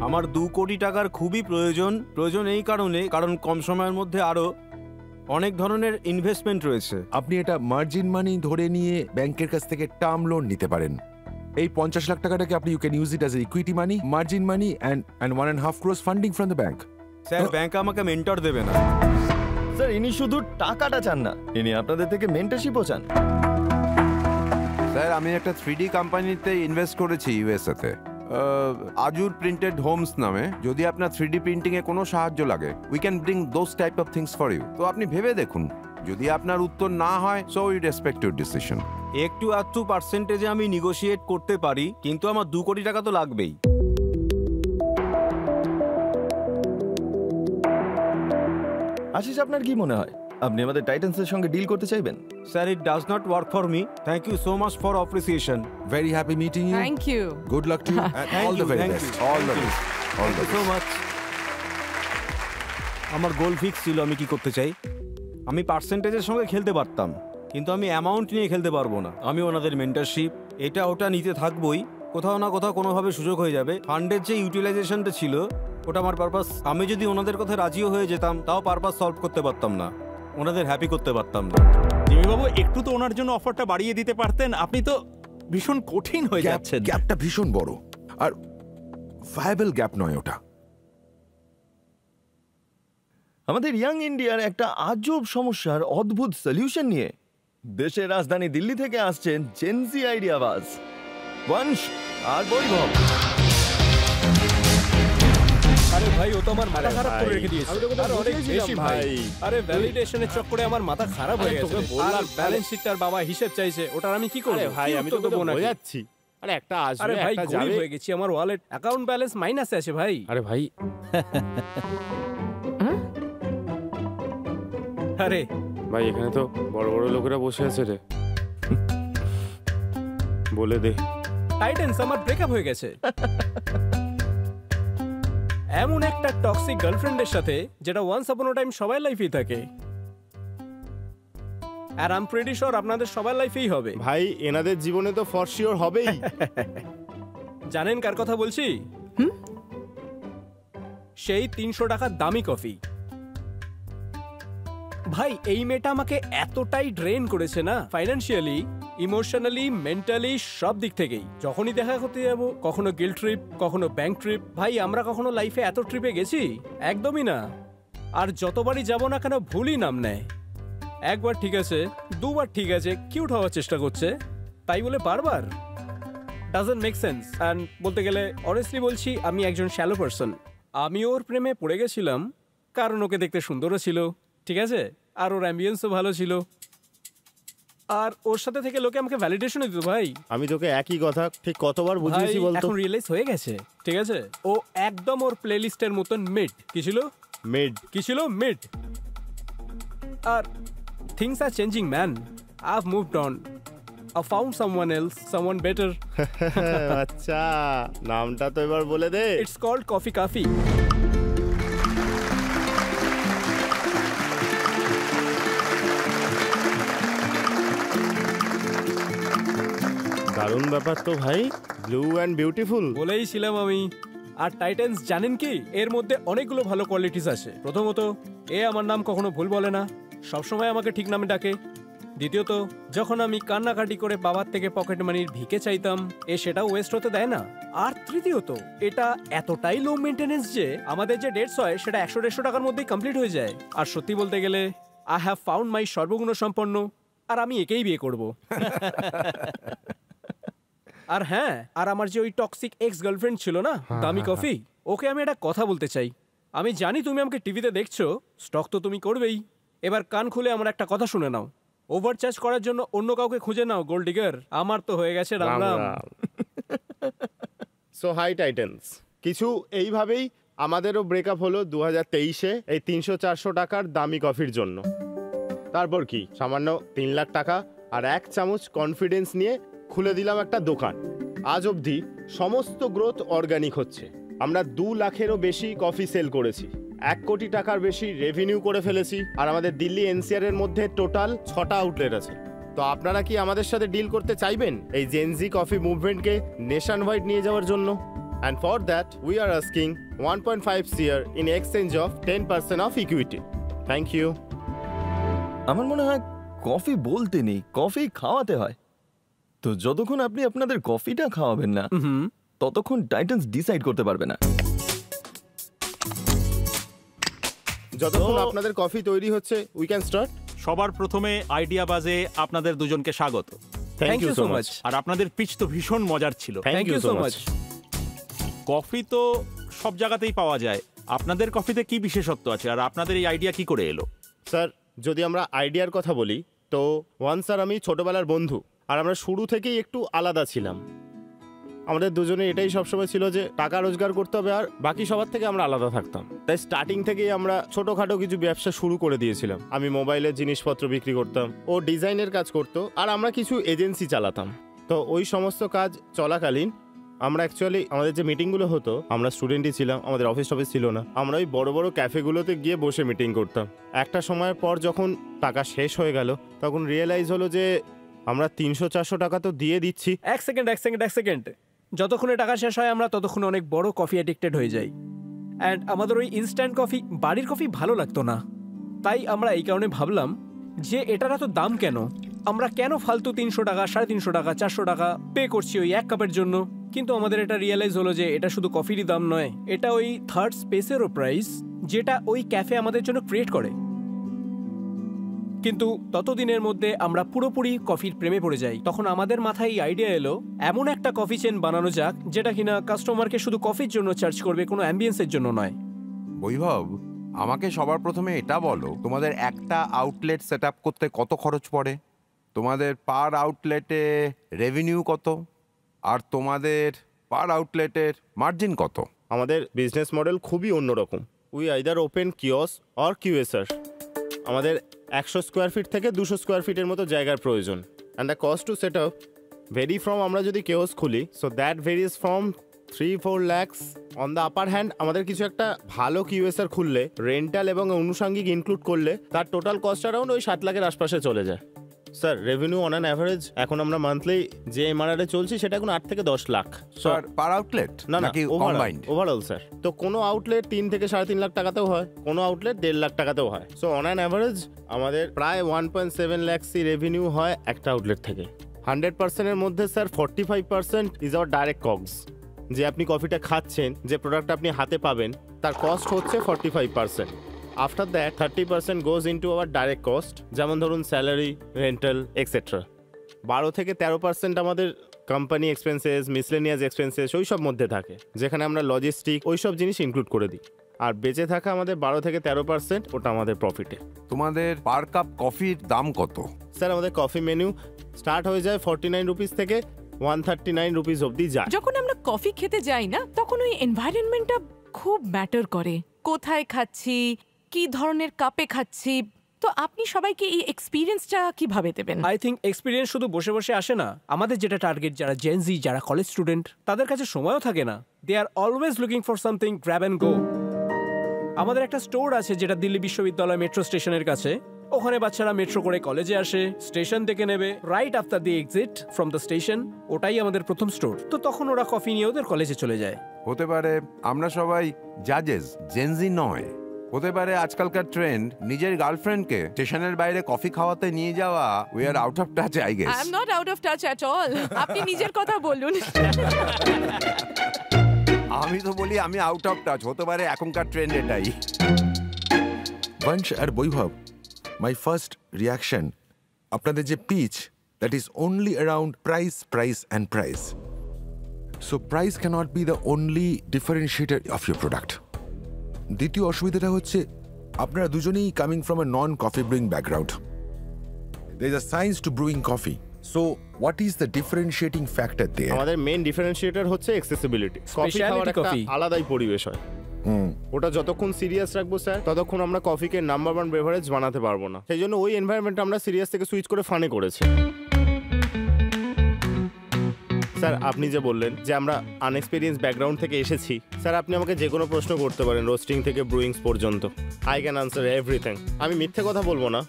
আমার 2 কোটি টাকার খুবই প্রয়োজন এই কারণ কম সময়ের মধ্যে আরো অনেক ধরনের ইনভেস্টমেন্ট রয়েছে। আপনি এটা মার্জিন মানি ধরে নিয়ে ব্যাংকের কাছ থেকে টার্ম লোন নিতে পারেন। এই 50 লাখ টাকাটাকে আপনি you can use it as equity money, margin money and 1.5 crores funding from the bank. Sir bank আমাকে মেন্টর দেবে না। স্যার, ইনি শুধু টাকাটা চান না, ইনি আপনাদের থেকে মেন্টরশিপও চান। স্যার, আমি একটা 3D কোম্পানিতে ইনভেস্ট করেছি ইউএসএতে, আজুর প্রিন্টেড হোমস নামে। যদি আপনার 3D প্রিন্টিং এ কোনো সাহায্য লাগে, we can bring those type of things for you. তো আপনি ভেবে দেখুন, যদি আপনার উত্তর না হয়, so we respect your decision. একটু আধটু পার্সেন্টেজে আমি নেগোশিয়েট করতে পারি, কিন্তু আমার 2 কোটি টাকা তো লাগবেই। আশিস, আপনার কি মনে হয় আপনি আমাদের টাইটান্সের সঙ্গে ডিল করতে চাইবেন? Sir, it does not work for me. Thank you so much for appreciation. Very happy meeting you. Thank you. Good luck to you. And all the very best. All the best. All the so best. Much. আমার গোল fix ছিল আমি কি করতে চাই। আমি পার্সেন্টেজের সঙ্গে খেলতে পারতাম, কিন্তু আমি অ্যামাউন্ট নিয়ে খেলতে পারবো না। আমি ওনাদের মেন্টরশিপ এটা ওটা নিতে থাকবোই, কোথাও না কোথাও কোনোভাবে সুযোগ হয়ে যাবে। ফান্ডের যে ইউটিলাইজেশনটা ছিল ওটা আমার পারপাস। আমি যদি ওনাদের কথা রাজিও হয়ে যেতাম, তাও পারপাস সলভ করতে পারতাম না, ওনাদের হ্যাপি করতে পারতাম না। জিমি বাবু, একটু তো ওনার জন্য অফারটা বাড়িয়ে দিতে পারতেন। আপনি তো ভীষণ কঠিন হয়ে যাচ্ছেন। গ্যাপটা ভীষণ বড়, আর ভায়াবল গ্যাপ নয় ওটা। আমাদের ইয়াং ইন্ডিয়ার একটা আজব সমস্যার অদ্ভুত সলিউশন নিয়ে দেশের রাজধানী দিল্লি থেকে আসছেন জেনজি আইডিয়াবাজ বংশ আর বৈভব। আরে ভাই, ও তো আমার মাথা খারাপ করে রেখে দিয়েছে। আর অনেক বেশি ভাই। আরে ভ্যালিডেশনের চক্করে আমার মাথা খারাপ হয়ে গেছে। তোকে বললাম ব্যালেন্স শিটটার বাবা হিসাব চাইছে, ওটার আমি কি করব? ভাই আমি তোকে বোঝাচ্ছি। আরে একটা আসবে, আরে ভাই গরিব হয়ে গেছি, আমার ওয়ালেট অ্যাকাউন্ট ব্যালেন্স মাইনাসে আছে ভাই। আরে ভাই, আরে ভাই এখানে তো বড় বড় লোকেরা বসে আছে রে, বলে দে। টাইটান্স, আমার ব্রেকআপ হয়ে গেছে এমন একটা টক্সিক গার্লফ্রেন্ডের সাথে, যেটা ওয়ান্স আপন আ টাইম সবার লাইফেই থাকে। আর আই এম প্রিটি শিওর আপনাদের সবার লাইফেই হবে। ভাই এনাদের জীবনে তো ফর শিওর হবেই। জানেন কার কথা বলছি? সেই 300 টাকার দামি কফি। ভাই এই মেয়েটা আমাকে এতটাই ড্রেন করেছে না, ফাইন্যান্সিয়ালি, ইমোশনালি, মেন্টালি, সব দিক থেকেই। যখনই দেখা করতে যাবো, কখনো গিল্ড ট্রিপ, কখনো ব্যাংক ট্রিপ। ভাই আমরা কখনো লাইফে এত ট্রিপে গেছি? একদমই না। আর যতবারই যাব না কেন ভুলই নাম নেয়। একবার ঠিক আছে, দুবার ঠিক আছে, কিউট হওয়ার চেষ্টা করছে, তাই বলে বারবার ডাজন্ট মেক সেন্স। অ্যান্ড বলতে গেলে অনেস্টলি বলছি, আমি একজন শ্যালো পারসন। আমি ওর প্রেমে পড়ে গেছিলাম কারণ ওকে দেখতে সুন্দরও ছিল, ঠিক আছে, আর ওর অ্যাম্বিয়েন্সও ভালো ছিল, আর ওর সাথে থেকে লোকে আমাকে ভ্যালিডেশন দিত। ভাই আমি তোকে একই কথা ঠিক কতবার বুঝিয়েছি বলতো। এখন রিয়েলাইজ হয়ে গেছে, ঠিক আছে, ও একদম ওর প্লেলিস্টের মতন মিড। কি ছিল? মিড। কি ছিল? মিড। আর things are changing, man. I've moved on. I found someone else, someone better. আচ্ছা, নামটা তো এবার বলে দে। It's called Coffee Coffee. দারুণ ব্যাপার তো ভাই, ব্লু অ্যান্ড বিউটিফুল। বলেইছিলাম আমি। আর টাইটান্স জানেন কি, এর মধ্যে অনেকগুলো ভালো কোয়ালিটিস আছে। প্রথমত, এ আমার নাম কখনো ভুল বলে না, সবসময় আমাকে ঠিক নামে ডাকে। দ্বিতীয়ত, যখন আমি কান্নাকাটি করে বাবার থেকে পকেট মানির ভিকে চাইতাম, সেটাও ওয়েস্ট হতে দেয় না। আর তৃতীয়ত, এটা এতটাই লো মেনটেনেন্স যে আমাদের যে ডেটস হয় সেটা 100-150 টাকার মধ্যেই কমপ্লিট হয়ে যায়। আর সত্যি বলতে গেলে আই হ্যাভ ফাউন্ড মাই সর্বগুণ সম্পন্ন, আর আমি একেই বিয়ে করব। আর হ্যাঁ, আর আমার যে ওই টক্সিক এক্স গার্লফ্রেন্ড ছিল না, দামি কফি, ওকে আমি একটা কথা বলতে চাই। আমি জানি তুমি আমাকে টিভিতে দেখছো, স্টক তো তুমি করবেই। এবার কান খুলে আমার একটা কথা শুনে নাও, ওভারচার্জ করার জন্য অন্য কাউকে খুঁজে নাও গোল্ড ডিগার। আমার তো হয়ে গেছে Ram Ram. So hi Titans, কিছু এইভাবেই আমাদেরও ব্রেকআপ হলো 2023-এ এই 300-400 টাকার দামি কফির জন্য। তারপর কি, সামান্য 3 লাখ টাকা আর 1 চামচ কনফিডেন্স নিয়ে খুলে দিলাম একটা দোকান। আজ অবধি সমস্ত গ্রোথ অর্গানিক হচ্ছে। আমরা 2 লাখেরও বেশি কফি সেল করেছি, 1 কোটি টাকার বেশি রেভিনিউ করে ফেলেছি। আর আমাদের দিল্লি এনসিআর এর মধ্যে টোটাল 6টা আউটলেট আছে। তো আপনারা কি আমাদের সাথে ডিল করতে চাইবেন এই জেনজি কফি মুভমেন্টকে নেশন ওয়াইড নিয়ে যাওয়ার জন্য? And for that we are asking 1.5 CR in exchange of 10% of equity. Thank you. আমার মনে হয় কফি বলতে নেই, কফি খাওয়াতে হয়। তো যতক্ষণ আপনি আপনাদের কফিটা খাওয়াবেন না, ততক্ষণ টাইটান্স ডিসাইড করতে পারবে না। যতক্ষণ আপনাদের কফি তৈরি হচ্ছে, উই ক্যান স্টার্ট। সবার প্রথমে আইডিয়া বাজে আপনাদের দুজনকে স্বাগত। Thank you so much. আর আপনাদের পিচ তো ভীষণ মজার ছিল। Thank you so much. Coffee তো সব জায়গাতেই পাওয়া যায়, আপনাদের কফিতে কি বিশেষত্ব আছে আর আপনাদের এই আইডিয়া কি করে এলো? স্যার, যদি আমরা আইডিয়ার কথা বলি তো স্যার আমি ছোটবেলার বন্ধু, আর আমরা শুরু থেকেই একটু আলাদা ছিলাম। আমাদের দুজনে এটাই সবসময় ছিল যে টাকা রোজগার করতে হবে, আর বাকি সবার থেকে আমরা আলাদা থাকতাম। তাই স্টার্টিং থেকেই আমরা ছোটোখাটো কিছু ব্যবসা শুরু করে দিয়েছিলাম। আমি মোবাইলের জিনিসপত্র বিক্রি করতাম, ও ডিজাইনের কাজ করতো, আর আমরা কিছু এজেন্সি চালাতাম। তো ওই সমস্ত কাজ চলাকালীন আমরা অ্যাকচুয়ালি আমাদের যে মিটিংগুলো হতো, আমরা স্টুডেন্টই ছিলাম, আমাদের অফিস ছিল না, আমরা ওই বড় বড় ক্যাফেগুলোতে গিয়ে বসে মিটিং করতাম। একটা সময়ের পর যখন টাকা শেষ হয়ে গেল, তখন রিয়েলাইজ হলো যে আমরা 300-400 টাকা তো দিয়ে দিচ্ছি। এক সেকেন্ড, যতক্ষণে টাকা শেষ হয় আমরা ততক্ষণ অনেক বড় কফি অ্যাডিক্টেড হয়ে যাই। অ্যান্ড আমাদের ওই ইনস্ট্যান্ট কফি, বাড়ির কফি ভালো লাগতো না। তাই আমরা এই কারণে ভাবলাম যে এটার এত দাম কেন, আমরা কেন ফালতু 300 টাকা, 350 টাকা, 400 টাকা পে করছি ওই এক কাপের জন্য। কিন্তু আমাদের এটা রিয়েলাইজ হলো যে এটা শুধু কফিরই দাম নয়, এটা ওই থার্ড স্পেসেরও প্রাইস যেটা ওই ক্যাফে আমাদের জন্য ক্রিয়েট করে। কিন্তু ততদিনের মধ্যে আমরা পুরোপুরি কফির প্রেমে পড়ে যাই। তখন আমাদের মাথায় এই আইডিয়া এলো, এমন একটা কফি চেন বানানো যাক যেটা কিনা কাস্টমারকে শুধু কফির জন্য চার্জ করবে, কোনো অ্যাম্বিয়েন্সের জন্য নয়। বৈভব, আমাকে সবার প্রথমে এটা বলো, তোমাদের একটা আউটলেট সেট আপ করতে কত খরচ পড়ে? তোমাদের পার আউটলেটে রেভিনিউ কত? আর তোমাদের পার আউটলেটের মার্জিন কত? আমাদের বিজনেস মডেল খুবই অন্যরকম। We either open kiosk or QSR. আমাদের 100 স্কোয়ার ফিট থেকে 200 স্কোয়ার ফিটের মতো জায়গার প্রয়োজন। And the cost to set up very from, আমরা যদি কিওস খুলি, so that varies from 3-4 lakhs। On the upper hand আমাদের কিছু একটা ভালো কিউএসআর খুললে, রেন্টাল এবং অনুষঙ্গিক ইনক্লুড করলে তার টোটাল কস্ট অ্যারাউন্ড ওই 7 লাখের আশপাশে চলে যায়। Sir, revenue on an average এখন আমরা মান্থলি যে এমআরআর চলছি সেটা এখন 8 থেকে 10 লাখ। স্যার, পার আউটলেট না, নাকি কম্বাইন্ড? Overall sir. তো কোনো আউটলেট 3 থেকে 3.5 লাখ টাকাতেও হয়, কোনো আউটলেট 1.5 লাখ টাকাতেও হয়। সো অন অ্যান অ্যাভারেজ আমাদের প্রায় 1.7 lakhs রেভিনিউ হয় একটা আউটলেট থেকে। 100%-এর মধ্যে স্যার 45% ইজ আওয়ার ডাইরেক্ট কগস। যে আপনি কফিটা খাচ্ছেন, যে প্রোডাক্ট আপনি হাতে পাবেন, তার কস্ট হচ্ছে 45%। After that 30% goes into our direct cost, যেমন ধরুন স্যালারি, রেন্টাল এক্সেট্রা। 12 থেকে 13% আমাদের কোম্পানি এক্সপেন্সেস, মিসলেনিয়াস এক্সপেন্সেস ওই সব মধ্যে থাকে, যেখানে আমরা লজিস্টিক ওই সব জিনিস ইনক্লুড করে দিই। আর বেঁচে থাকা আমাদের 12 থেকে 13%, ওটা আমাদের প্রফিটে। তোমাদের পার কাপ কফির দাম কত? স্যার, আমাদের কফি মেনু স্টার্ট হয়ে যায় 49 রুপিস থেকে 139 রুপিস অবধি যায়। যখন আমরা কফি খেতে যাই না, তখন ওই এনভায়রনমেন্টটা খুব ম্যাটার করে। কোথায় খাচ্ছি, কি ধরনের কাপে খাচ্ছি। তো আপনি সবাইকে এই এক্সপিরিয়েন্সটা কিভাবে দেবেন? আই থিঙ্ক এক্সপিরিয়েন্স শুধু বসে বসে আসে না। আমাদের যেটা টার্গেট, যারা জেনজি, যারা কলেজ স্টুডেন্ট, তাদের কাছে সময়ও থাকে না। They are always looking for something grab and go. আমাদের একটা স্টোর আছে যেটা দিল্লি বিশ্ববিদ্যালয় মেট্রো স্টেশনের কাছে। ওখানে বাচ্চারা মেট্রো করে কলেজে আসে, স্টেশন থেকে নেবে, right after the exit from the station, ওটাই আমাদের প্রথম স্টোর। তো তখন ওরা কফি নিয়ে ওদের কলেজে চলে যায়। হতে পারে আমরা সবাই জাজেস, জেনজি নয়। হতে পারে আজকালকার ট্রেন্ড নিজের গার্লফ্রেন্ডকে স্টেশনের বাইরে কফি খাওয়াতে নিয়ে যাওয়া। We are out of touch I guess. I am not out of touch at all. আপনি নিজের কথা বলুন। আমি তো বলি আমি আউট অফ টাচ, হতে পারে এখনকার ট্রেন্ড এটাই। বংশ আর বৈভব, মাই ফার্স্ট রিয়াকশন, আপনাদের যে pitch, that is only around price, price and price. So price can't be the only differentiator of your product. দ্বিতীয় অসুবিধাটা হচ্ছে আপনারা দুজনেই coming from a non coffee brewing background. There is a science to brewing coffee. So what is the differentiating factor there? আমাদের main differentiator হচ্ছে accessibility. Coffee Specialty খাওয়ার একটা coffee। আলাদাই পরিবেশ হয়। ওটা যতক্ষণ সিরিয়াস রাখবো স্যার, ততক্ষণ আমরা কফিকে নাম্বার 1 বেভারেজ বানাতে পারবো না। সেই জন্য ওই এনভায়রনমেন্ট আমরা সিরিয়াস থেকে সুইচ করে ফানে করেছি। স্যার আপনি যে বললেন যে আমরা আনএক্সপিরিয়েন্স ব্যাকগ্রাউন্ড থেকে এসেছি, স্যার আপনি আমাকে যে কোনো প্রশ্ন করতে পারেন, রোস্টিং থেকে ব্রুইংস পর্যন্ত। I can answer everything. আমি মিথ্যে কথা বলবো না,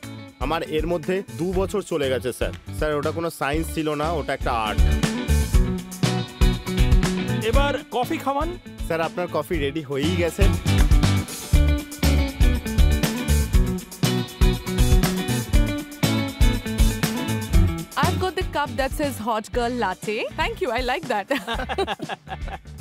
আমার এর মধ্যে 2 বছর চলে গেছে স্যার। স্যার ওটা কোনো সায়েন্স ছিল না, ওটা একটা আর্ট। এবার কফি খাওয়ান। স্যার আপনার কফি রেডি হয়েই গেছে। I've got the cup that says hot girl latte. Thank you, I like that.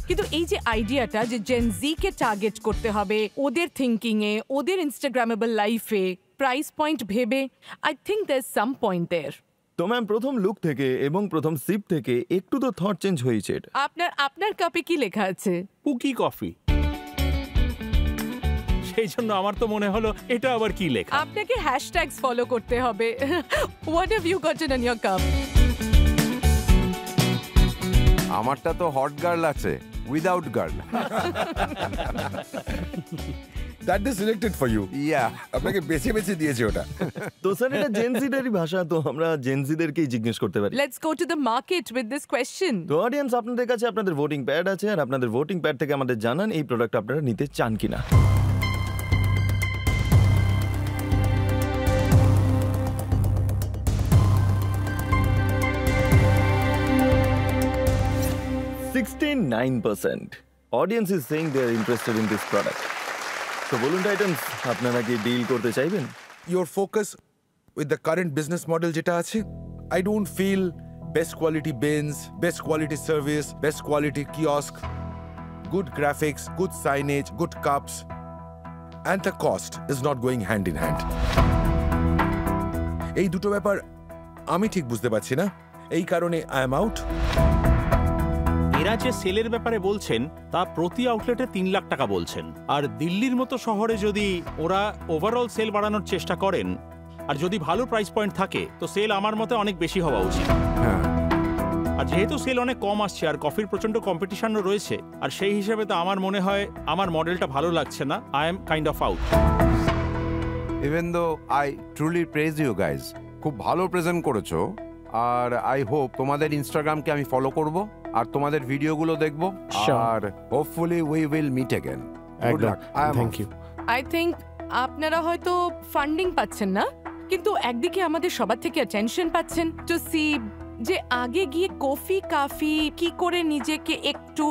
কিন্তু এই যে আইডিয়াটা যে জেন জি কে টার্গেট করতে হবে ওদের থিঙ্কিং এ, ওদের ইনস্টাগ্রামেবল লাইফে, প্রাইস পয়েন্ট ভেবে, I think there some point there. তো ম্যাম প্রথম লুক থেকে এবং প্রথম সিপ থেকে একটু তো থট চেঞ্জ হয়েছে। আপনার কাপে কি লেখা আছে? পুকি কফি। সেই জন্য আমার তো মনে হলো এটা আবার কি লেখা। আপনাকে হ্যাশট্যাগস ফলো করতে হবে। What have you gotten on your cup? আমারটা তো হট গার্ল আছে, without girl. That is selected for you. Yeah, আপনাকে বেছে বেছে দিয়েছে ওটা। তো স্যার এটা জেনজিদেরই ভাষা, তো আমরা জেনজিদেরকেই জিজ্ঞেস করতে পারি। Let's go to the market with this question. তো অডিয়েন্স আপনাদের কাছে আপনাদের ভোটিং প্যাড আছে, আর আপনাদের ভোটিং প্যাড থেকে আমাদের জানান এই প্রোডাক্ট আপনারা নিতে চান কিনা। Audience is saying they are interested in this product. তো বলুন টাইটান্স, আপনারা কি ডিল করতে চাইবেন? Your focus with the current business model যেটা আছে, I don't feel best quality bins, best quality service, best quality kiosk, good graphics, good signage, good cups, and the cost is not going hand in hand. এই দুটো ব্যাপার আমি ঠিক বুঝতে পারছি না, এই কারণে I am out. এরা যে সেলের ব্যাপারে বলছেন তা প্রতি আউটলেটে 3 লাখ টাকা বলছেন, আর দিল্লির মতো শহরে যদি ওরা ওভারঅল সেল বাড়ানোর চেষ্টা করেন আর যদি ভালো প্রাইস পয়েন্ট থাকে তো সেল আমার মতে অনেক বেশি হওয়া উচিত। আর যেহেতু সেল অনেক কম আসছে আর কফির প্রচন্ড কম্পিটিশনও রয়েছে, আর সেই হিসেবে তো আমার মনে হয় আমার মডেলটা ভালো লাগছে না। I am kind of out. Even though I truly praise you guys, খুব ভালো প্রেজেন্ট করেছো। আর আই হোপ তোমাদের ইনস্টাগ্রামকে আমি ফলো করব আর তোমাদের ভিডিওগুলো দেখব, আর hopefully we will meet again. Good luck. Thank you. I think আপনারা হয়তো ফান্ডিং পাচ্ছেন না, কিন্তু একদিকে আমাদের সবার থেকে অ্যাটেনশন পাচ্ছেন টু সি যে আগে গিয়ে কফি কাফি কি করে নিজেকে একটু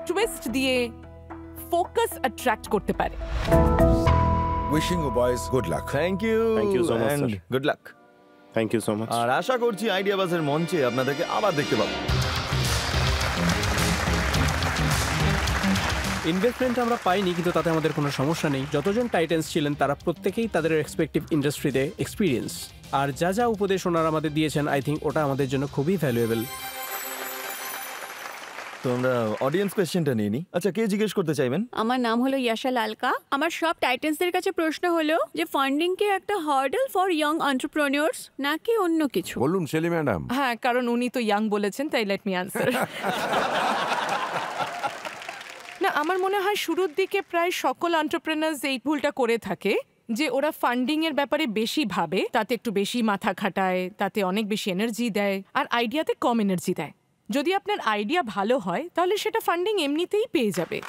টুইস্ট দিয়ে ফোকাস অ্যাট্রাক্ট করতে পারে। Wishing you boys good luck. Thank you Thank you so much, and sir. good luck. Thank you so much. আর আশা করছি আইডিয়া বাসের মঞ্চে আপনাদেরকে আবার দেখতে পাবো। ইনভেস্টমেন্ট আমরা পাইনি, কিন্তু তাতে আমাদের কোনো সমস্যা নেই। যতজন টাইটান্স ছিলেন তারা প্রত্যেকেই তাদের রেসপেক্টিভ ইন্ডাস্ট্রিতে এক্সপিরিয়েন্স, আর যা যা উপদেশ ওনারা আমাদের দিয়েছেন আই থিঙ্ক ওটা আমাদের জন্য খুবই ভ্যালুয়েবল। তো আমরা অডিয়েন্স কোয়েশ্চেনটা নিয়ে নিই। আচ্ছা, কে জিজ্ঞেস করতে চাইবেন? আমার নাম হলো ইয়াশা লালকা। আমার সব টাইটান্সদের কাছে প্রশ্ন হলো যে ফান্ডিং কি একটা হার্ডল ফর ইয়ং এন্টারপ্রেনিউরস নাকি অন্য কিছু? বলুন শেলি ম্যাডাম। হ্যাঁ, কারণ উনি তো ইয়াং বলেছেন, তাই লেট মি আনসার। না, আমার মনে হয় শুরুর দিকে প্রায় সকল এন্টারপ্রেনার্স এই ভুলটা করে থাকে যে ওরা ফান্ডিং এর ব্যাপারে বেশি ভাবে, তাতে একটু বেশি মাথা খাটায়, তাতে অনেক বেশি এনার্জি দেয়, আর আইডিয়াতে কম এনার্জি দেয়। যদি আপনার আইডিয়া ভালো হয় তাহলে সেটা ফান্ডিং এমনিতেই পেয়ে যাবে।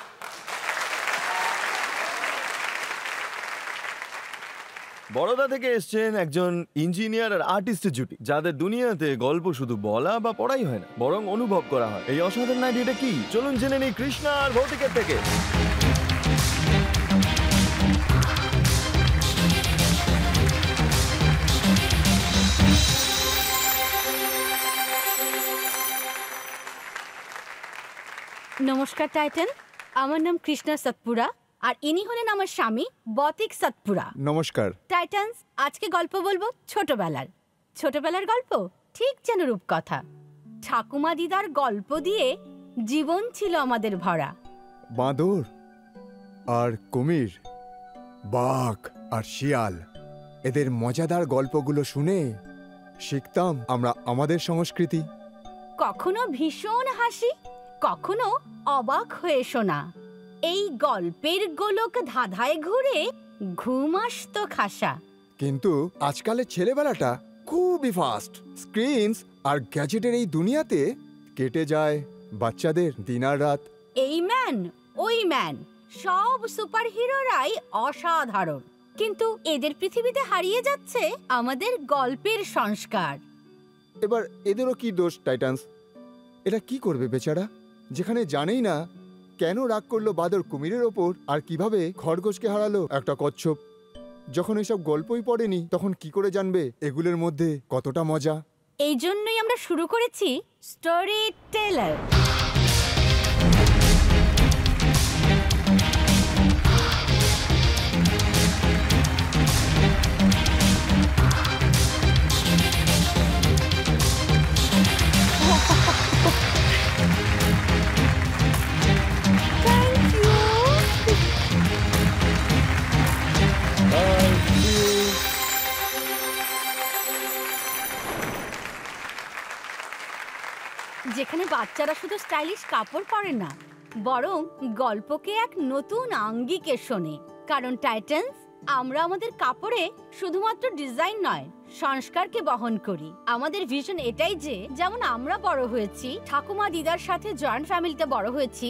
বড়দা থেকে এসছেন একজন ইঞ্জিনিয়ার আর আর্টিস্টের জুটি, যাদের দুনিয়াতে গল্প শুধু বলা বা পড়াই হয় না, বরং অনুভব করা হয়। এই অসাধারণ আইডিয়াটা কি? চলুন জেনে নিই কৃষ্ণা আর ভৌতিকের থেকে। নমস্কার টাইটান, আমার নাম কৃষ্ণা সতপুরা আর ইনি হলেন আমার স্বামী বতিক সতপুরা। নমস্কার টাইটান্স, আজকে গল্প বলবো ছোটবেলার গল্প, ঠিক যেন রূপকথা। ঠাকুমা দিদার গল্প দিয়ে জীবন ছিল আমাদের ভরা। বাঁদর আর কুমির, বাঘ আর শিয়াল, এদের মজাদার গল্পগুলো শুনে শিখতাম আমরা আমাদের সংস্কৃতি। কখনো ভীষণ হাসি, কখনো অবাক হয়ে শোনা। এই গল্পের গোলক ধাঁধায় ঘুরে ঘুম আসতো খাসা। কিন্তু আজকালের ছেলেবেলাটা খুবই ফাস্ট। স্ক্রিনস আর গ্যাজেটের এই দুনিয়াতে কেটে যায় বাচ্চাদের দিন আর রাত। এই ম্যান ওই ম্যান, সব সুপার হিরোরাই অসাধারণ, কিন্তু এদের পৃথিবীতে হারিয়ে যাচ্ছে আমাদের গল্পের সংস্কার। এবার এদেরও কি দোষ টাইটান্স? এটা কি করবে বেচারা, যেখানে জানেই না কেন রাগ করলো বাদর কুমিরের ওপর আর কিভাবে খরগোশকে হারালো একটা কচ্ছপ। যখন এসব গল্পই পড়েনি তখন কি করে জানবে এগুলোর মধ্যে কতটা মজা? এই জন্যই আমরা শুরু করেছি স্টোরি টেলার। যেখানে বাচ্চারা শুধু স্টাইলিশ কাপড় পরে না, বরং গল্পকে এক নতুন আঙ্গিকে শোনে। কারণ টাইটান্স, আমরা আমাদের কাপড়ে শুধুমাত্র ডিজাইন নয়, সংস্কারকে বহন করি। আমাদের ভিশন এটাই যে যেমন আমরা বড় হয়েছি, ঠাকুমা দিদার সাথে জয়েন্ট ফ্যামিলিতে বড় হয়েছি,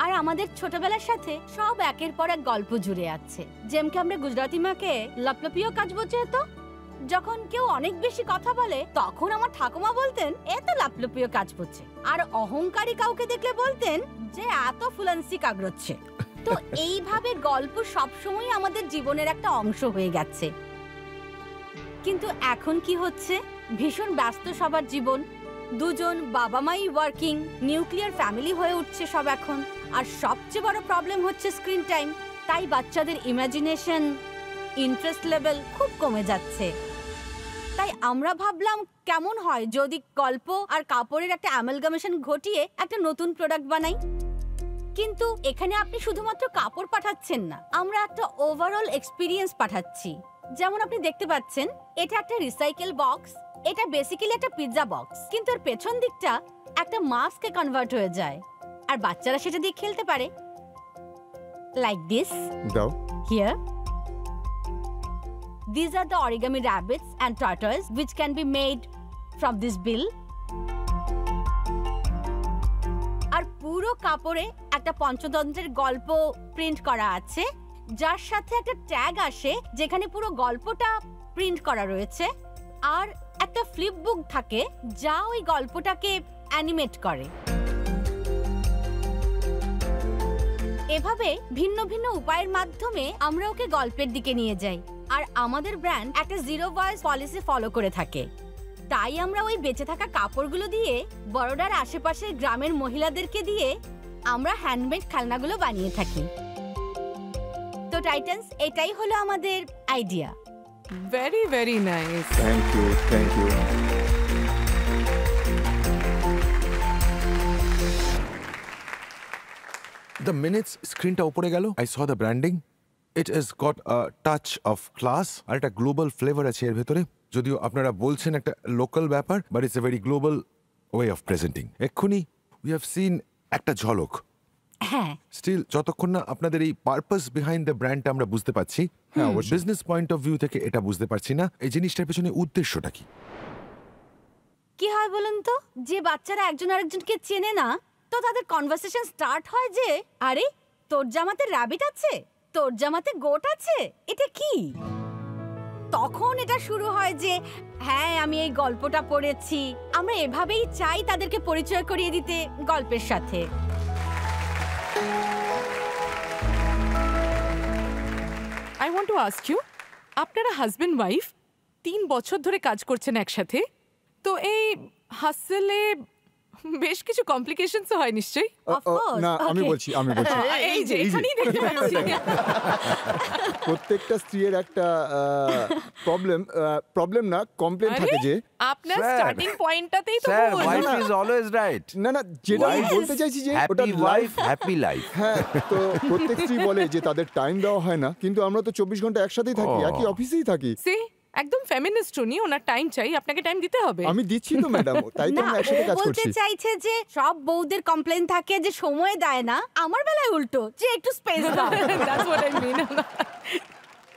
আর আমাদের ছোটবেলার সাথে সব একের পর এক গল্প জুড়ে আছে। যেমন আমরা গুজরাটি মাকে লপলপিও কাজ বোঝে তো, যখন কেউ অনেক বেশি কথা বলে তখন আমার ঠাকুমা বলতেন এত লাপলপিও কাজ পড়ছে, আর অহংকারী কাউকে দেখলে বলতেন যে এত ফুলান্সি কাগড়চ্ছে। তো এইভাবে গল্প সবসময় আমাদের জীবনের একটা অংশ হয়ে গেছে। কিন্তু এখন কি হচ্ছে, ভীষণ ব্যস্ত সবার জীবন, দুজন বাবা মাই ওয়ার্কিং, নিউক্লিয়ার ফ্যামিলি হয়ে উঠছে সব এখন, আর সবচেয়ে বড় প্রবলেম হচ্ছে স্ক্রিন টাইম। তাই বাচ্চাদের ইমাজিনেশন, ইন্টারেস্ট লেভেল খুব কমে যাচ্ছে। তাই আমরা ভাবলাম কেমন হয় যদি গল্প আর কাপড়ের একটা অ্যামালগামেশন ঘটিয়ে একটা নতুন প্রোডাক্ট বানাই। কিন্তু এখানে আপনি শুধুমাত্র কাপড় পাঠাচ্ছেন না, আমরা একটা ওভারঅল এক্সপিরিয়েন্স পাঠাচ্ছি। যেমন আপনি দেখতে পাচ্ছেন, এটা একটা রিসাইকেল বক্স, এটা বেসিক্যালি একটা পিৎজা বক্স, কিন্তু এর পেছন দিকটা একটা মাস্কে কনভার্ট হয়ে যায়, আর বাচ্চারা সেটা দিয়ে খেলতে পারে। লাইক দিস, দাও here. These are the origami rabbits and tortoise which can be made from this bill. আর পুরো কাপড়ে একটা পঞ্চতন্ত্রের গল্প প্রিন্ট করা আছে, যার সাথে একটা ট্যাগ আসে যেখানে পুরো গল্পটা প্রিন্ট করা রয়েছে, আর একটা ফ্লিপ বুক থাকে যা ওই গল্পটাকে অ্যানিমেট করে। এভাবে ভিন্ন ভিন্ন উপায়ের মাধ্যমে আমরা ওকে গল্পের দিকে নিয়ে যাই। আর আমাদের ব্র্যান্ড একটা জিরো ভয়েস পলিসি ফলো করে থাকে। তাই আমরা ওই বেঁচে থাকা কাপড়গুলো দিয়ে বড়োডার আশেপাশের গ্রামের মহিলাদেরকে দিয়ে আমরা হ্যান্ডমেড খেলনাগুলো বানিয়ে থাকি। তো টাইটান্স, এটাই হলো আমাদের আইডিয়া। Very very nice. Thank you, thank you. The minutes স্ক্রিনটা উপরে গেল, I saw the branding. It has got a touch of class আর একটা গ্লোবাল ফ্লেভার আছে এর ভেতরে। যদিও আপনারা বলছেন একটা লোকাল ব্যাপার, but it's a very global way of presenting. এক্ষুনি উই হ্যাভ সিন একটা ঝলক। হ্যাঁ, স্টিল যতক্ষণ না আপনাদের এই পারপাস বিহাইন্ড দ্য ব্র্যান্ডটা আমরা বুঝতে পারছি, বিজনেস পয়েন্ট অফ ভিউ থেকে এটা বুঝতে পারছি না এই জিনিসটার পেছনে উদ্দেশ্যটা কি। কি হয় বলুন তো, যে বাচ্চারা একজন আরেকজনকে চেনে না, তো তাদের কনভারসেশন স্টার্ট হয় যে, আরে তোর জামাতে র‍্যাবিট আছে, তোর জামাতে গোট আছে, এটা কি? তখন এটা শুরু হয় যে হ্যাঁ আমি এই গল্পটা পড়েছি। আমরা এভাবেই চাই তাদেরকে পরিচয় করিয়ে দিতে গল্পের সাথে। I want to ask you, আপনারা হাজবেন্ড ওয়াইফ 3 বছর ধরে কাজ করছেন একসাথে, তো এই হাসেলে বেশ কিছু কমপ্লিকেশনস হয় নিশ্চয়ই। Of course, না আমি okay. বলছি এই যে এখানেই দেখতে পাচ্ছি। প্রত্যেকটা স্ত্রীর একটা প্রবলেম না কমপ্লেন আরে, থাকে যে আপনার Sir. স্টার্টিং পয়েন্টটাতেই তো স্যার ভুল। ওয়াইফ ইজ অলওয়েজ রাইট না না যেটা আমি বলতে চাইছি যে ওটা হ্যাপি ওয়াইফ হ্যাপি লাইফ হ্যাঁ তো প্রত্যেক স্ত্রী বলে যে তাদের টাইম দেওয়া হয় না, কিন্তু আমরা তো 24 ঘন্টা একসাথেই থাকি, ও। একই অফিসেই থাকি। সি একদম ফেমিনিস্ট উনি, ওনার টাইম চাই, আপনাকে টাইম দিতে হবে। আমি দিচ্ছি তো ম্যাডাম, তাই তো না আমরা ও একসাথে কাজ বলতে করছি। চাইছে যে সব বউদের কমপ্লেন থাকে যে সময় দেয় না, আমার বেলায় উল্টো যে একটু স্পেস দাও। That's what I mean.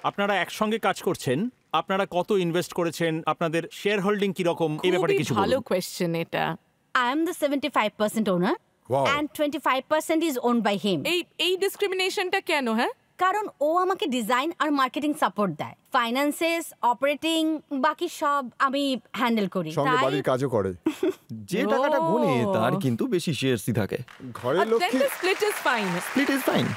আপনারা একসঙ্গে কাজ করছেন, আপনারা কত ইনভেস্ট করেছেন, আপনাদের শেয়ার হোল্ডিং কি রকম, এই ব্যাপারে খুবই কিছু ভালো বলুন। কোয়েশ্চেন এটা। I am the 75% owner Wow. and 25% is owned by him. এই ডিসক্রিমিনেশনটা কেন? হ্যাঁ, কারণ ও আমাকে ডিজাইন আর মার্কেটিং সাপোর্ট দেয়, ফাইন্যান্সেস, অপারেটিং, বাকি সব আমি হ্যান্ডেল করি। সঙ্গে তাই বাড়ির কাজও করে। যে টাকাটা গুনে তার কিন্তু বেশি শেয়ারসই থাকে। ঘরের Lakshmi split is fine. Split is fine.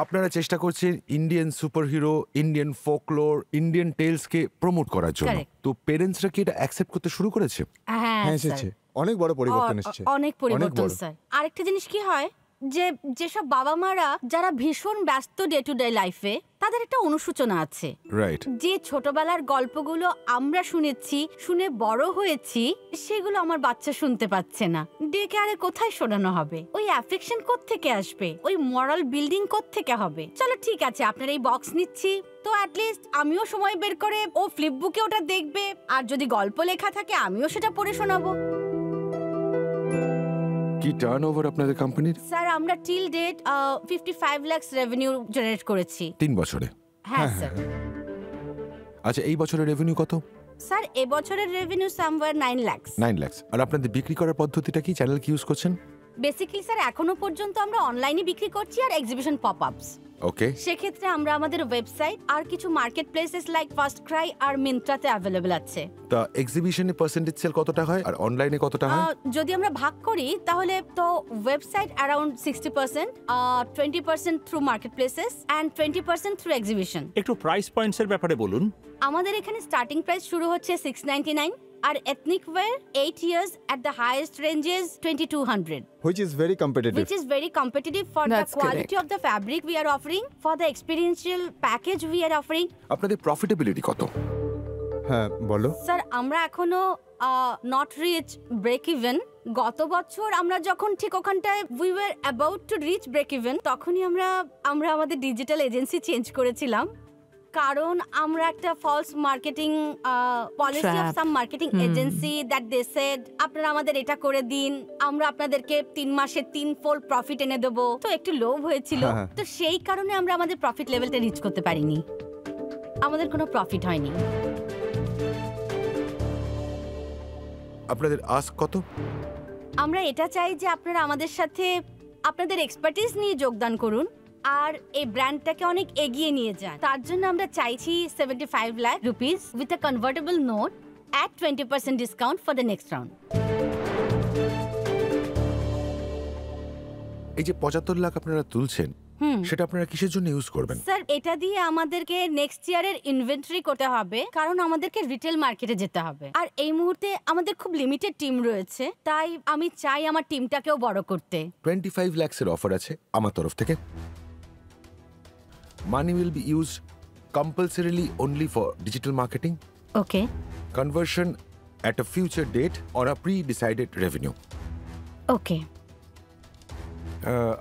আপনারা চেষ্টা করছেন Indian superhero, Indian folklore, Indian টেলসকে প্রমোট করার জন্য। Correct. তো পেরেন্টসরা কি এটা অ্যাকসেপ্ট করতে শুরু করেছে? হ্যাঁ হ্যাঁ স্যার। এসেছে, অনেক বড় পরিবর্তন এসেছে। অনেক পরিবর্তন বড়। স্যার। আরেকটা জিনিস কি হয় যে যেসব বাবা মারা যারা ভীষণ ব্যস্ত ডে টু ডে লাইফে, তাদের একটা অনুশোচনা আছে। রাইট। যে ছোটবেলার গল্পগুলো আমরা শুনেছি, শুনে বড় হয়েছি, সেগুলো আমার বাচ্চা শুনতে পাচ্ছে না। ডে কেয়ারে কোথায় শোনানো হবে? ওই অ্যাফেকশন কোত্থেকে আসবে? ওই মরাল বিল্ডিং কোত্থেকে হবে? চলো ঠিক আছে, আপনার এই বক্স নিচ্ছি, তো অ্যাটলিস্ট আমিও সময় বের করে ও ফ্লিপ বুকে ওটা দেখবে, আর যদি গল্প লেখা থাকে আমিও সেটা পড়ে শোনাবো। কি টার্নওভার আপনাদের কোম্পানির? স্যার আমরা till date 55 lakh revenue generate করেছি। 3 বছরে? হ্যাঁ স্যার। আচ্ছা এই বছরের রেভিনিউ কত? স্যার এবছরের রেভিনিউ সামওয়্যার 9 লাখ। 9 লাখ। আর আপনাদের বিক্রি করার পদ্ধতিটা কি, চ্যানেল কি ইউজ করছেন? বেসিক্যালি স্যার এখনো পর্যন্ত আমরা অনলাইনে বিক্রি করছি আর এক্সিবিশন পপআপস। ওকে। সেক্ষেত্রে আমরা আমাদের ওয়েবসাইট আর কিছু market places like FirstCry আর মিন্ত্রাতে অ্যাভেলেবল আছে। তা এক্সিবিশনে পার্সেন্টেজ সেল কতটা হয় আর অনলাইনে কতটা হয়? যদি আমরা ভাগ করি তাহলে তো website around 60%, 20% through market places and 20% through exhibition. একটু প্রাইস পয়েন্টসের ব্যাপারে বলুন। আমাদের এখানে স্টার্টিং প্রাইস শুরু হচ্ছে 699 আর ethnic wire 8 years at the highest range is 2200, which is very competitive. which is very competitive for the That's quality of the fabric we are offering, for the experiential package we are offering. আপনাদের profitability কত? হ্যাঁ বলো। Sir আমরা এখনো not rich break even. গত বছর আমরা যখন ঠিক ওখানটায় we were about to reach break even, তখনই আমরা আমাদের ডিজিটাল এজেন্সি চেঞ্জ করেছিলাম, কারণ আমরা একটা false marketing policy of some marketing agency that they said আপনারা আমাদের এটা করে দিন, আমরা আপনাদেরকে 3 মাসে 3-fold প্রফিট এনে দেবো। তো একটু লোভ হয়েছিল, তো সেই কারণে আমরা আমাদের প্রফিট লেভেলটা রিচ করতে পারিনি, আমাদের কোনো প্রফিট হয়নি। আপনাদের আস্ক কত? আমরা এটা চাই যে আপনারা আমাদের সাথে আপনাদের এক্সপার্টিস নিয়ে যোগদান করুন আর এই ব্র্যান্ডটাকে অনেক এগিয়ে নিয়ে যান। তার জন্য আমরা চাইছি 75 lakh rupees with a convertible note at 20% discount for the next round. এই যে 75 লাখ আপনারা তুলছেন, সেটা আপনারা কিসের জন্য ইউজ করবেন? স্যার এটা দিয়ে আমাদেরকে নেক্সট ইয়ারের ইনভেন্টরি করতে হবে, কারণ আমাদেরকে রিটেল মার্কেটে যেতে হবে, আর এই মুহূর্তে আমাদের খুব লিমিটেড টিম রয়েছে, তাই আমি চাই আমার টিমটাকেও বড় করতে। 25 lakhs-এর অফার আছে আমার তরফ থেকে। Money will be used compulsorily only for digital marketing. Okay. Conversion at a future date or a pre-decided revenue. Okay.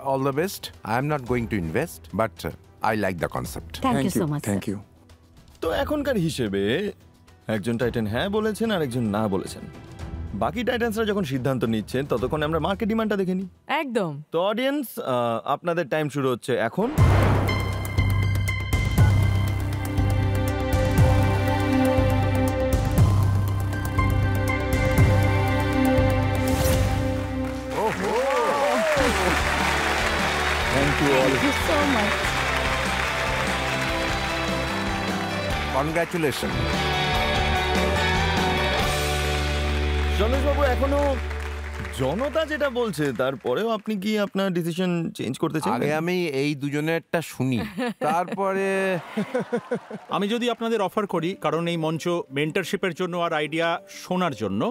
All the best. I am not going to invest, but I like the concept. Thank you so much. Thank you. তো এখনকার হিসেবে একজন Titan হ্যাঁ বলেছেন আর একজন না বলেছেন। বাকি টাইটান্সরা যখন সিদ্ধান্ত নিচ্ছেন ততক্ষণ আমরা মার্কেট ডিমান্ডটা দেখে নিই। একদম। তো অডিয়েন্স, আপনাদের টাইম শুরু হচ্ছে এখন। Thank you all. Thank you so much. Congratulations. সনেশবাবু, এখনো জনতা যেটা বলছে তারপরেও আপনি কি আপনার ডিসিশন চেঞ্জ করতে চান? আগে আমি এই দুজনেরটা শুনি, তারপরে আমি যদি আপনাদের অফার করি, কারণ এই মঞ্চ মেন্টরশিপের জন্য আর আইডিয়া শোনার জন্য,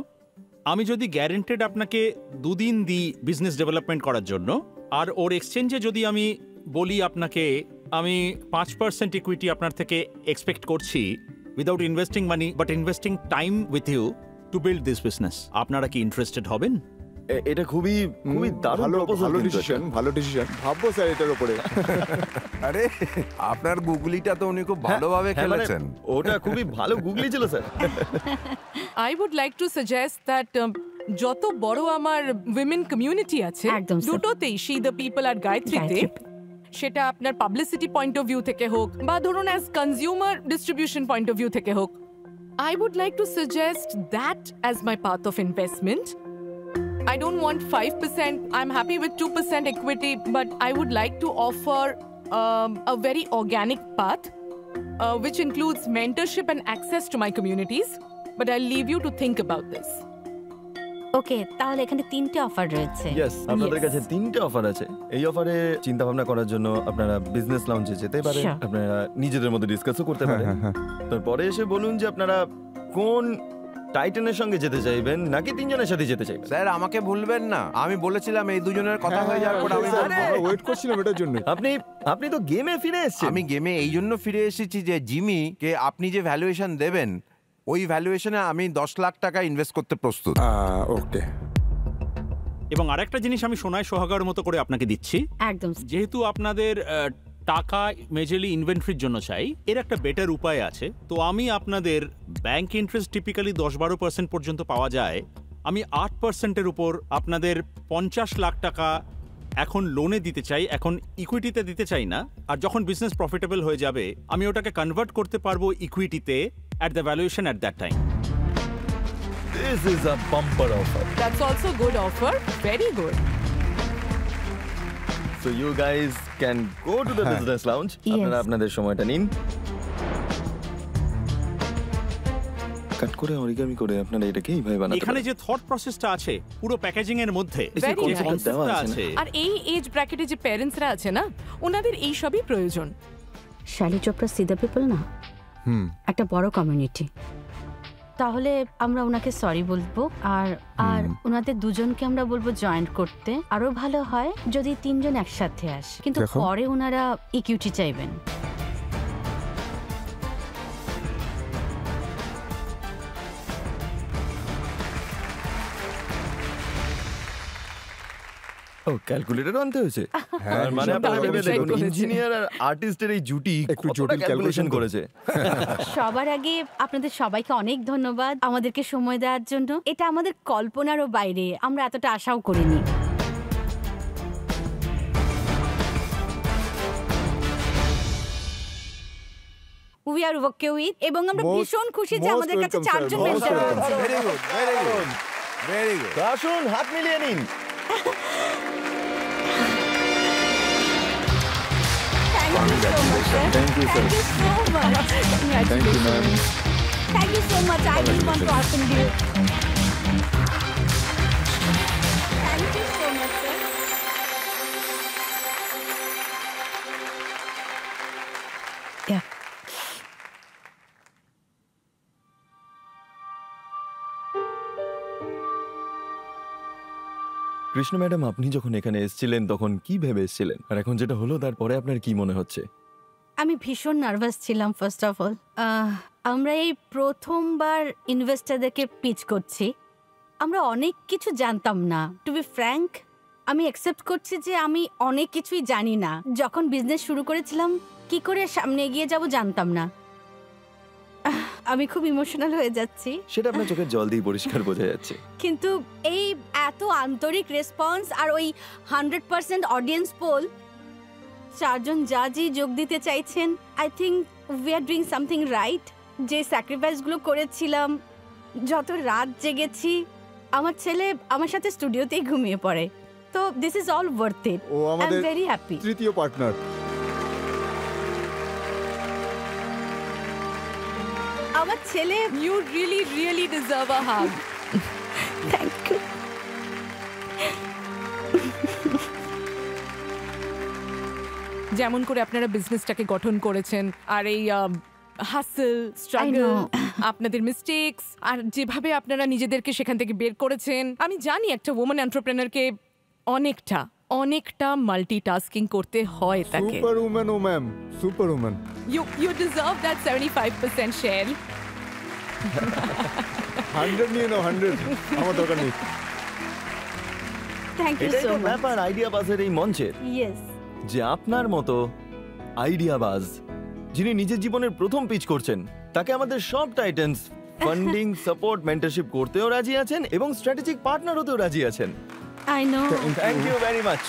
আমি যদি গ্যারেন্টেড আপনাকে 2 দিন দিই বিজনেস ডেভেলপমেন্ট করার জন্য, আর ওর এক্সচেঞ্জে যদি আমি বলি আপনাকে আমি 5% ইকুইটি আপনার থেকে এক্সপেক্ট করছি without investing money but investing time with you to build this business, আপনারা কি ইন্টারেস্টেড হবেন? এটা খুবই দারুণ ভালো proposal ভালো কিন্তু ডিসিশন, এটা। ভালো ডিসিশন। ভাববো স্যার এটার উপরে। আরে আপনার গুগলিটা তো উনি খুব ভালোভাবে হ্যাঁ, মানে খেলেছেন। ওটা খুবই ভালো গুগলি ছিল sir. I would like to suggest that যত বড় আমার উইমেন কমিউনিটি আছে একদম, sir. দুটোতেই সি দ্য পিপল আর গায়ত্রীতে, সেটা আপনার পাবলিসিটি পয়েন্ট অফ ভিউ থেকে হোক বা ধরুন as consumer distribution point of view থেকে হোক, I would like to suggest that as my path of investment. I don't want 5%. I'm happy with 2% equity, but I would like to offer a very organic path, which includes mentorship and access to my communities. But I'll leave you to think about this. ওকে, তাহলে এখানে 3টে offer রয়েছে। Yes, আপনাদের Yes. কাছে 3টে offer আছে। এই অফারে চিন্তা ভাবনা করার জন্য আপনারা বিজনেস লাউঞ্জে যেতে পারেন, Sure. আপনারা নিজেদের মধ্যে ডিসকাসও করতে পারেন। হ্যাঁ। তারপরে এসে বলুন যে আপনারা কোন টাইটানের সঙ্গে যেতে চাইবেন নাকি 3 জনের সাথে যেতে চাইবেন। স্যার আমাকে ভুলবেন না, আমি বলেছিলাম এই দুজনের কথা হয়ে যাওয়ার পর আমি ওয়েট করছিলাম এটার জন্য। আপনি তো গেমে ফিরে এসেছেন। আমি গেমে এই জন্য ফিরে এসেছি যে জিমি কে আপনি যে ভ্যালুয়েশন দেবেন ওই ভ্যালুয়েশনে আমি 10 লাখ টাকা ইনভেস্ট করতে প্রস্তুত। ওকে। এবং আরেকটা জিনিস আমি সোনায় সোহাগার মতো করে আপনাকে দিচ্ছি, একদম। যেহেতু আপনাদের টাকা মেজরলি ইনভেন্টরির জন্য চাই, এর একটা বেটার উপায় আছে। তো আমি আপনাদের ব্যাংক ইন্টারেস্ট টিপিক্যালি 10-12% পর্যন্ত পাওয়া যায়, আমি 8%-এর উপর আপনাদের 50 লাখ টাকা এখন লোনে দিতে চাই, এখন ইকুইটিতে দিতে চাই না। আর যখন বিজনেস প্রফিটেবল হয়ে যাবে আমি ওটাকে কনভার্ট করতে পারবো ইকুইটিতে at the valuation at that time. This is a bumper offer. That's also good offer. Very good. So you guys can go to the business lounge. আপনারা আপনাদের সময়টা নিন। কাট করে অরিগামি করে আপনারা এটাকে এইভাবে বানাতে এখানে পারেন। যে থট প্রসেসটা আছে পুরো প্যাকেজিং এর মধ্যে, Very যে nice. কনসেপ্টটা আছে, আর এই এজ ব্র্যাকেটে যে প্যারেন্টসরা আছে না, ওনাদের এই সবই প্রয়োজন। শালি চোপড়া সিদা পিপল না, একটা বড় কমিউনিটি। তাহলে আমরা ওনাকে সরি বলবো, আর ওনাদের দুজনকে আমরা বলবো জয়েন করতে। আরো ভালো হয় যদি 3 জন একসাথে আসে, কিন্তু দেখো। পরে ওনারা ইকুইটি চাইবেন। ও ক্যালকুলেটর আনতে হয়েছে। হ্যাঁ, মানে আপনারা দারুণ ভেবে decide দেখুন করেছে। ইঞ্জিনিয়ার আর আর্টিস্টের এই জুটি একটু কতটা জটিল ক্যালকুলেশন calculation করেছে। সবার আগে আপনাদের সবাইকে অনেক ধন্যবাদ আমাদেরকে সময় দেওয়ার জন্য। এটা আমাদের কল্পনারও বাইরে, আমরা এতটা আশাও করিনি। উই আর ওকে উইথ, এবং আমরা Most- ভীষণ খুশি যে most আমাদের কাছে welcome, sir. 4 জন Most মেন্টর welcome. রয়েছে। Very good, very good, very good. তো আসুন হাত মিলিয়ে নিন। Thank you so much, sir. Thank you, sir. Thank you so much. Thank you, ma'am. Thank you so much. I really want to ask you. Thank you so much, sir. Yeah. Krishna madam, আপনি যখন এখানে এসেছিলেন তখন কি ভেবে এসেছিলেন, আর এখন যেটা হলো তারপরে আপনার কি মনে হচ্ছে? আমি ভীষণ নার্ভাস ছিলাম। ফার্স্ট অফ অল আমরা এই প্রথমবার ইনভেস্টরদেরকে পিচ করছি। আমরা অনেক কিছু জানতাম না। টু বি ফ্র্যাঙ্ক, আমি অ্যাকসেপ্ট করছি যে আমি অনেক কিছুই জানি না। যখন বিজনেস শুরু করেছিলাম কি করে সামনে এগিয়ে যাব জানতাম না। আমি খুব ইমোশনাল হয়ে যাচ্ছি, সেটা আপনার চোখের জল দিয়ে পরিষ্কার বোঝা যাচ্ছে। কিন্তু এই এত আন্তরিক রেসপন্স আর ওই 100% অডিয়েন্স পোল, 4 জন জাজই যোগ দিতে চাইছেন, I think we are doing something right. যে স্যাক্রিফাইসগুলো করেছিলাম, যত রাত জেগেছি, আমার ছেলে আমার সাথে স্টুডিওতেই ঘুমিয়ে পড়ে। তো this is all worth it. Oh I am আমাদের ভেরি হ্যাপি। তৃতীয় পার্টনার। আমার ছেলে, You really deserve a hug. Thank you. যেমন করে আপনারা বিজনেসটাকে গঠন করেছেন আর এই হাসল স্ট্রাগল আপনাদের মিস্টেকস আর যেভাবে আপনারা নিজেদেরকে সেখান থেকে বের করেছেন। আমি জানি একটা ওম্যান এন্টারপ্রেনারকে অনেকটা মাল্টিটাস্কিং করতে হয় তাকে। সুপার উম্যান ও ma'am, super woman. You deserve that 75% share. 100 নিয়ে নাও, 100 আমার দরকার নেই। থ্যাংক ইউ এটাই সো তো মাচ। ব্যাপার আইডিয়া বাজের এই মঞ্চের, ইয়েস, যে আপনার মতো আইডিয়াবাজ যিনি নিজের জীবনের প্রথম পিচ করছেন তাকে আমাদের সব টাইটান্স ফান্ডিং, সাপোর্ট, মেন্টরশিপ করতেও রাজি আছেন এবং স্ট্র্যাটেজিক পার্টনার হতেও রাজি আছেন। I know. Thank you very much.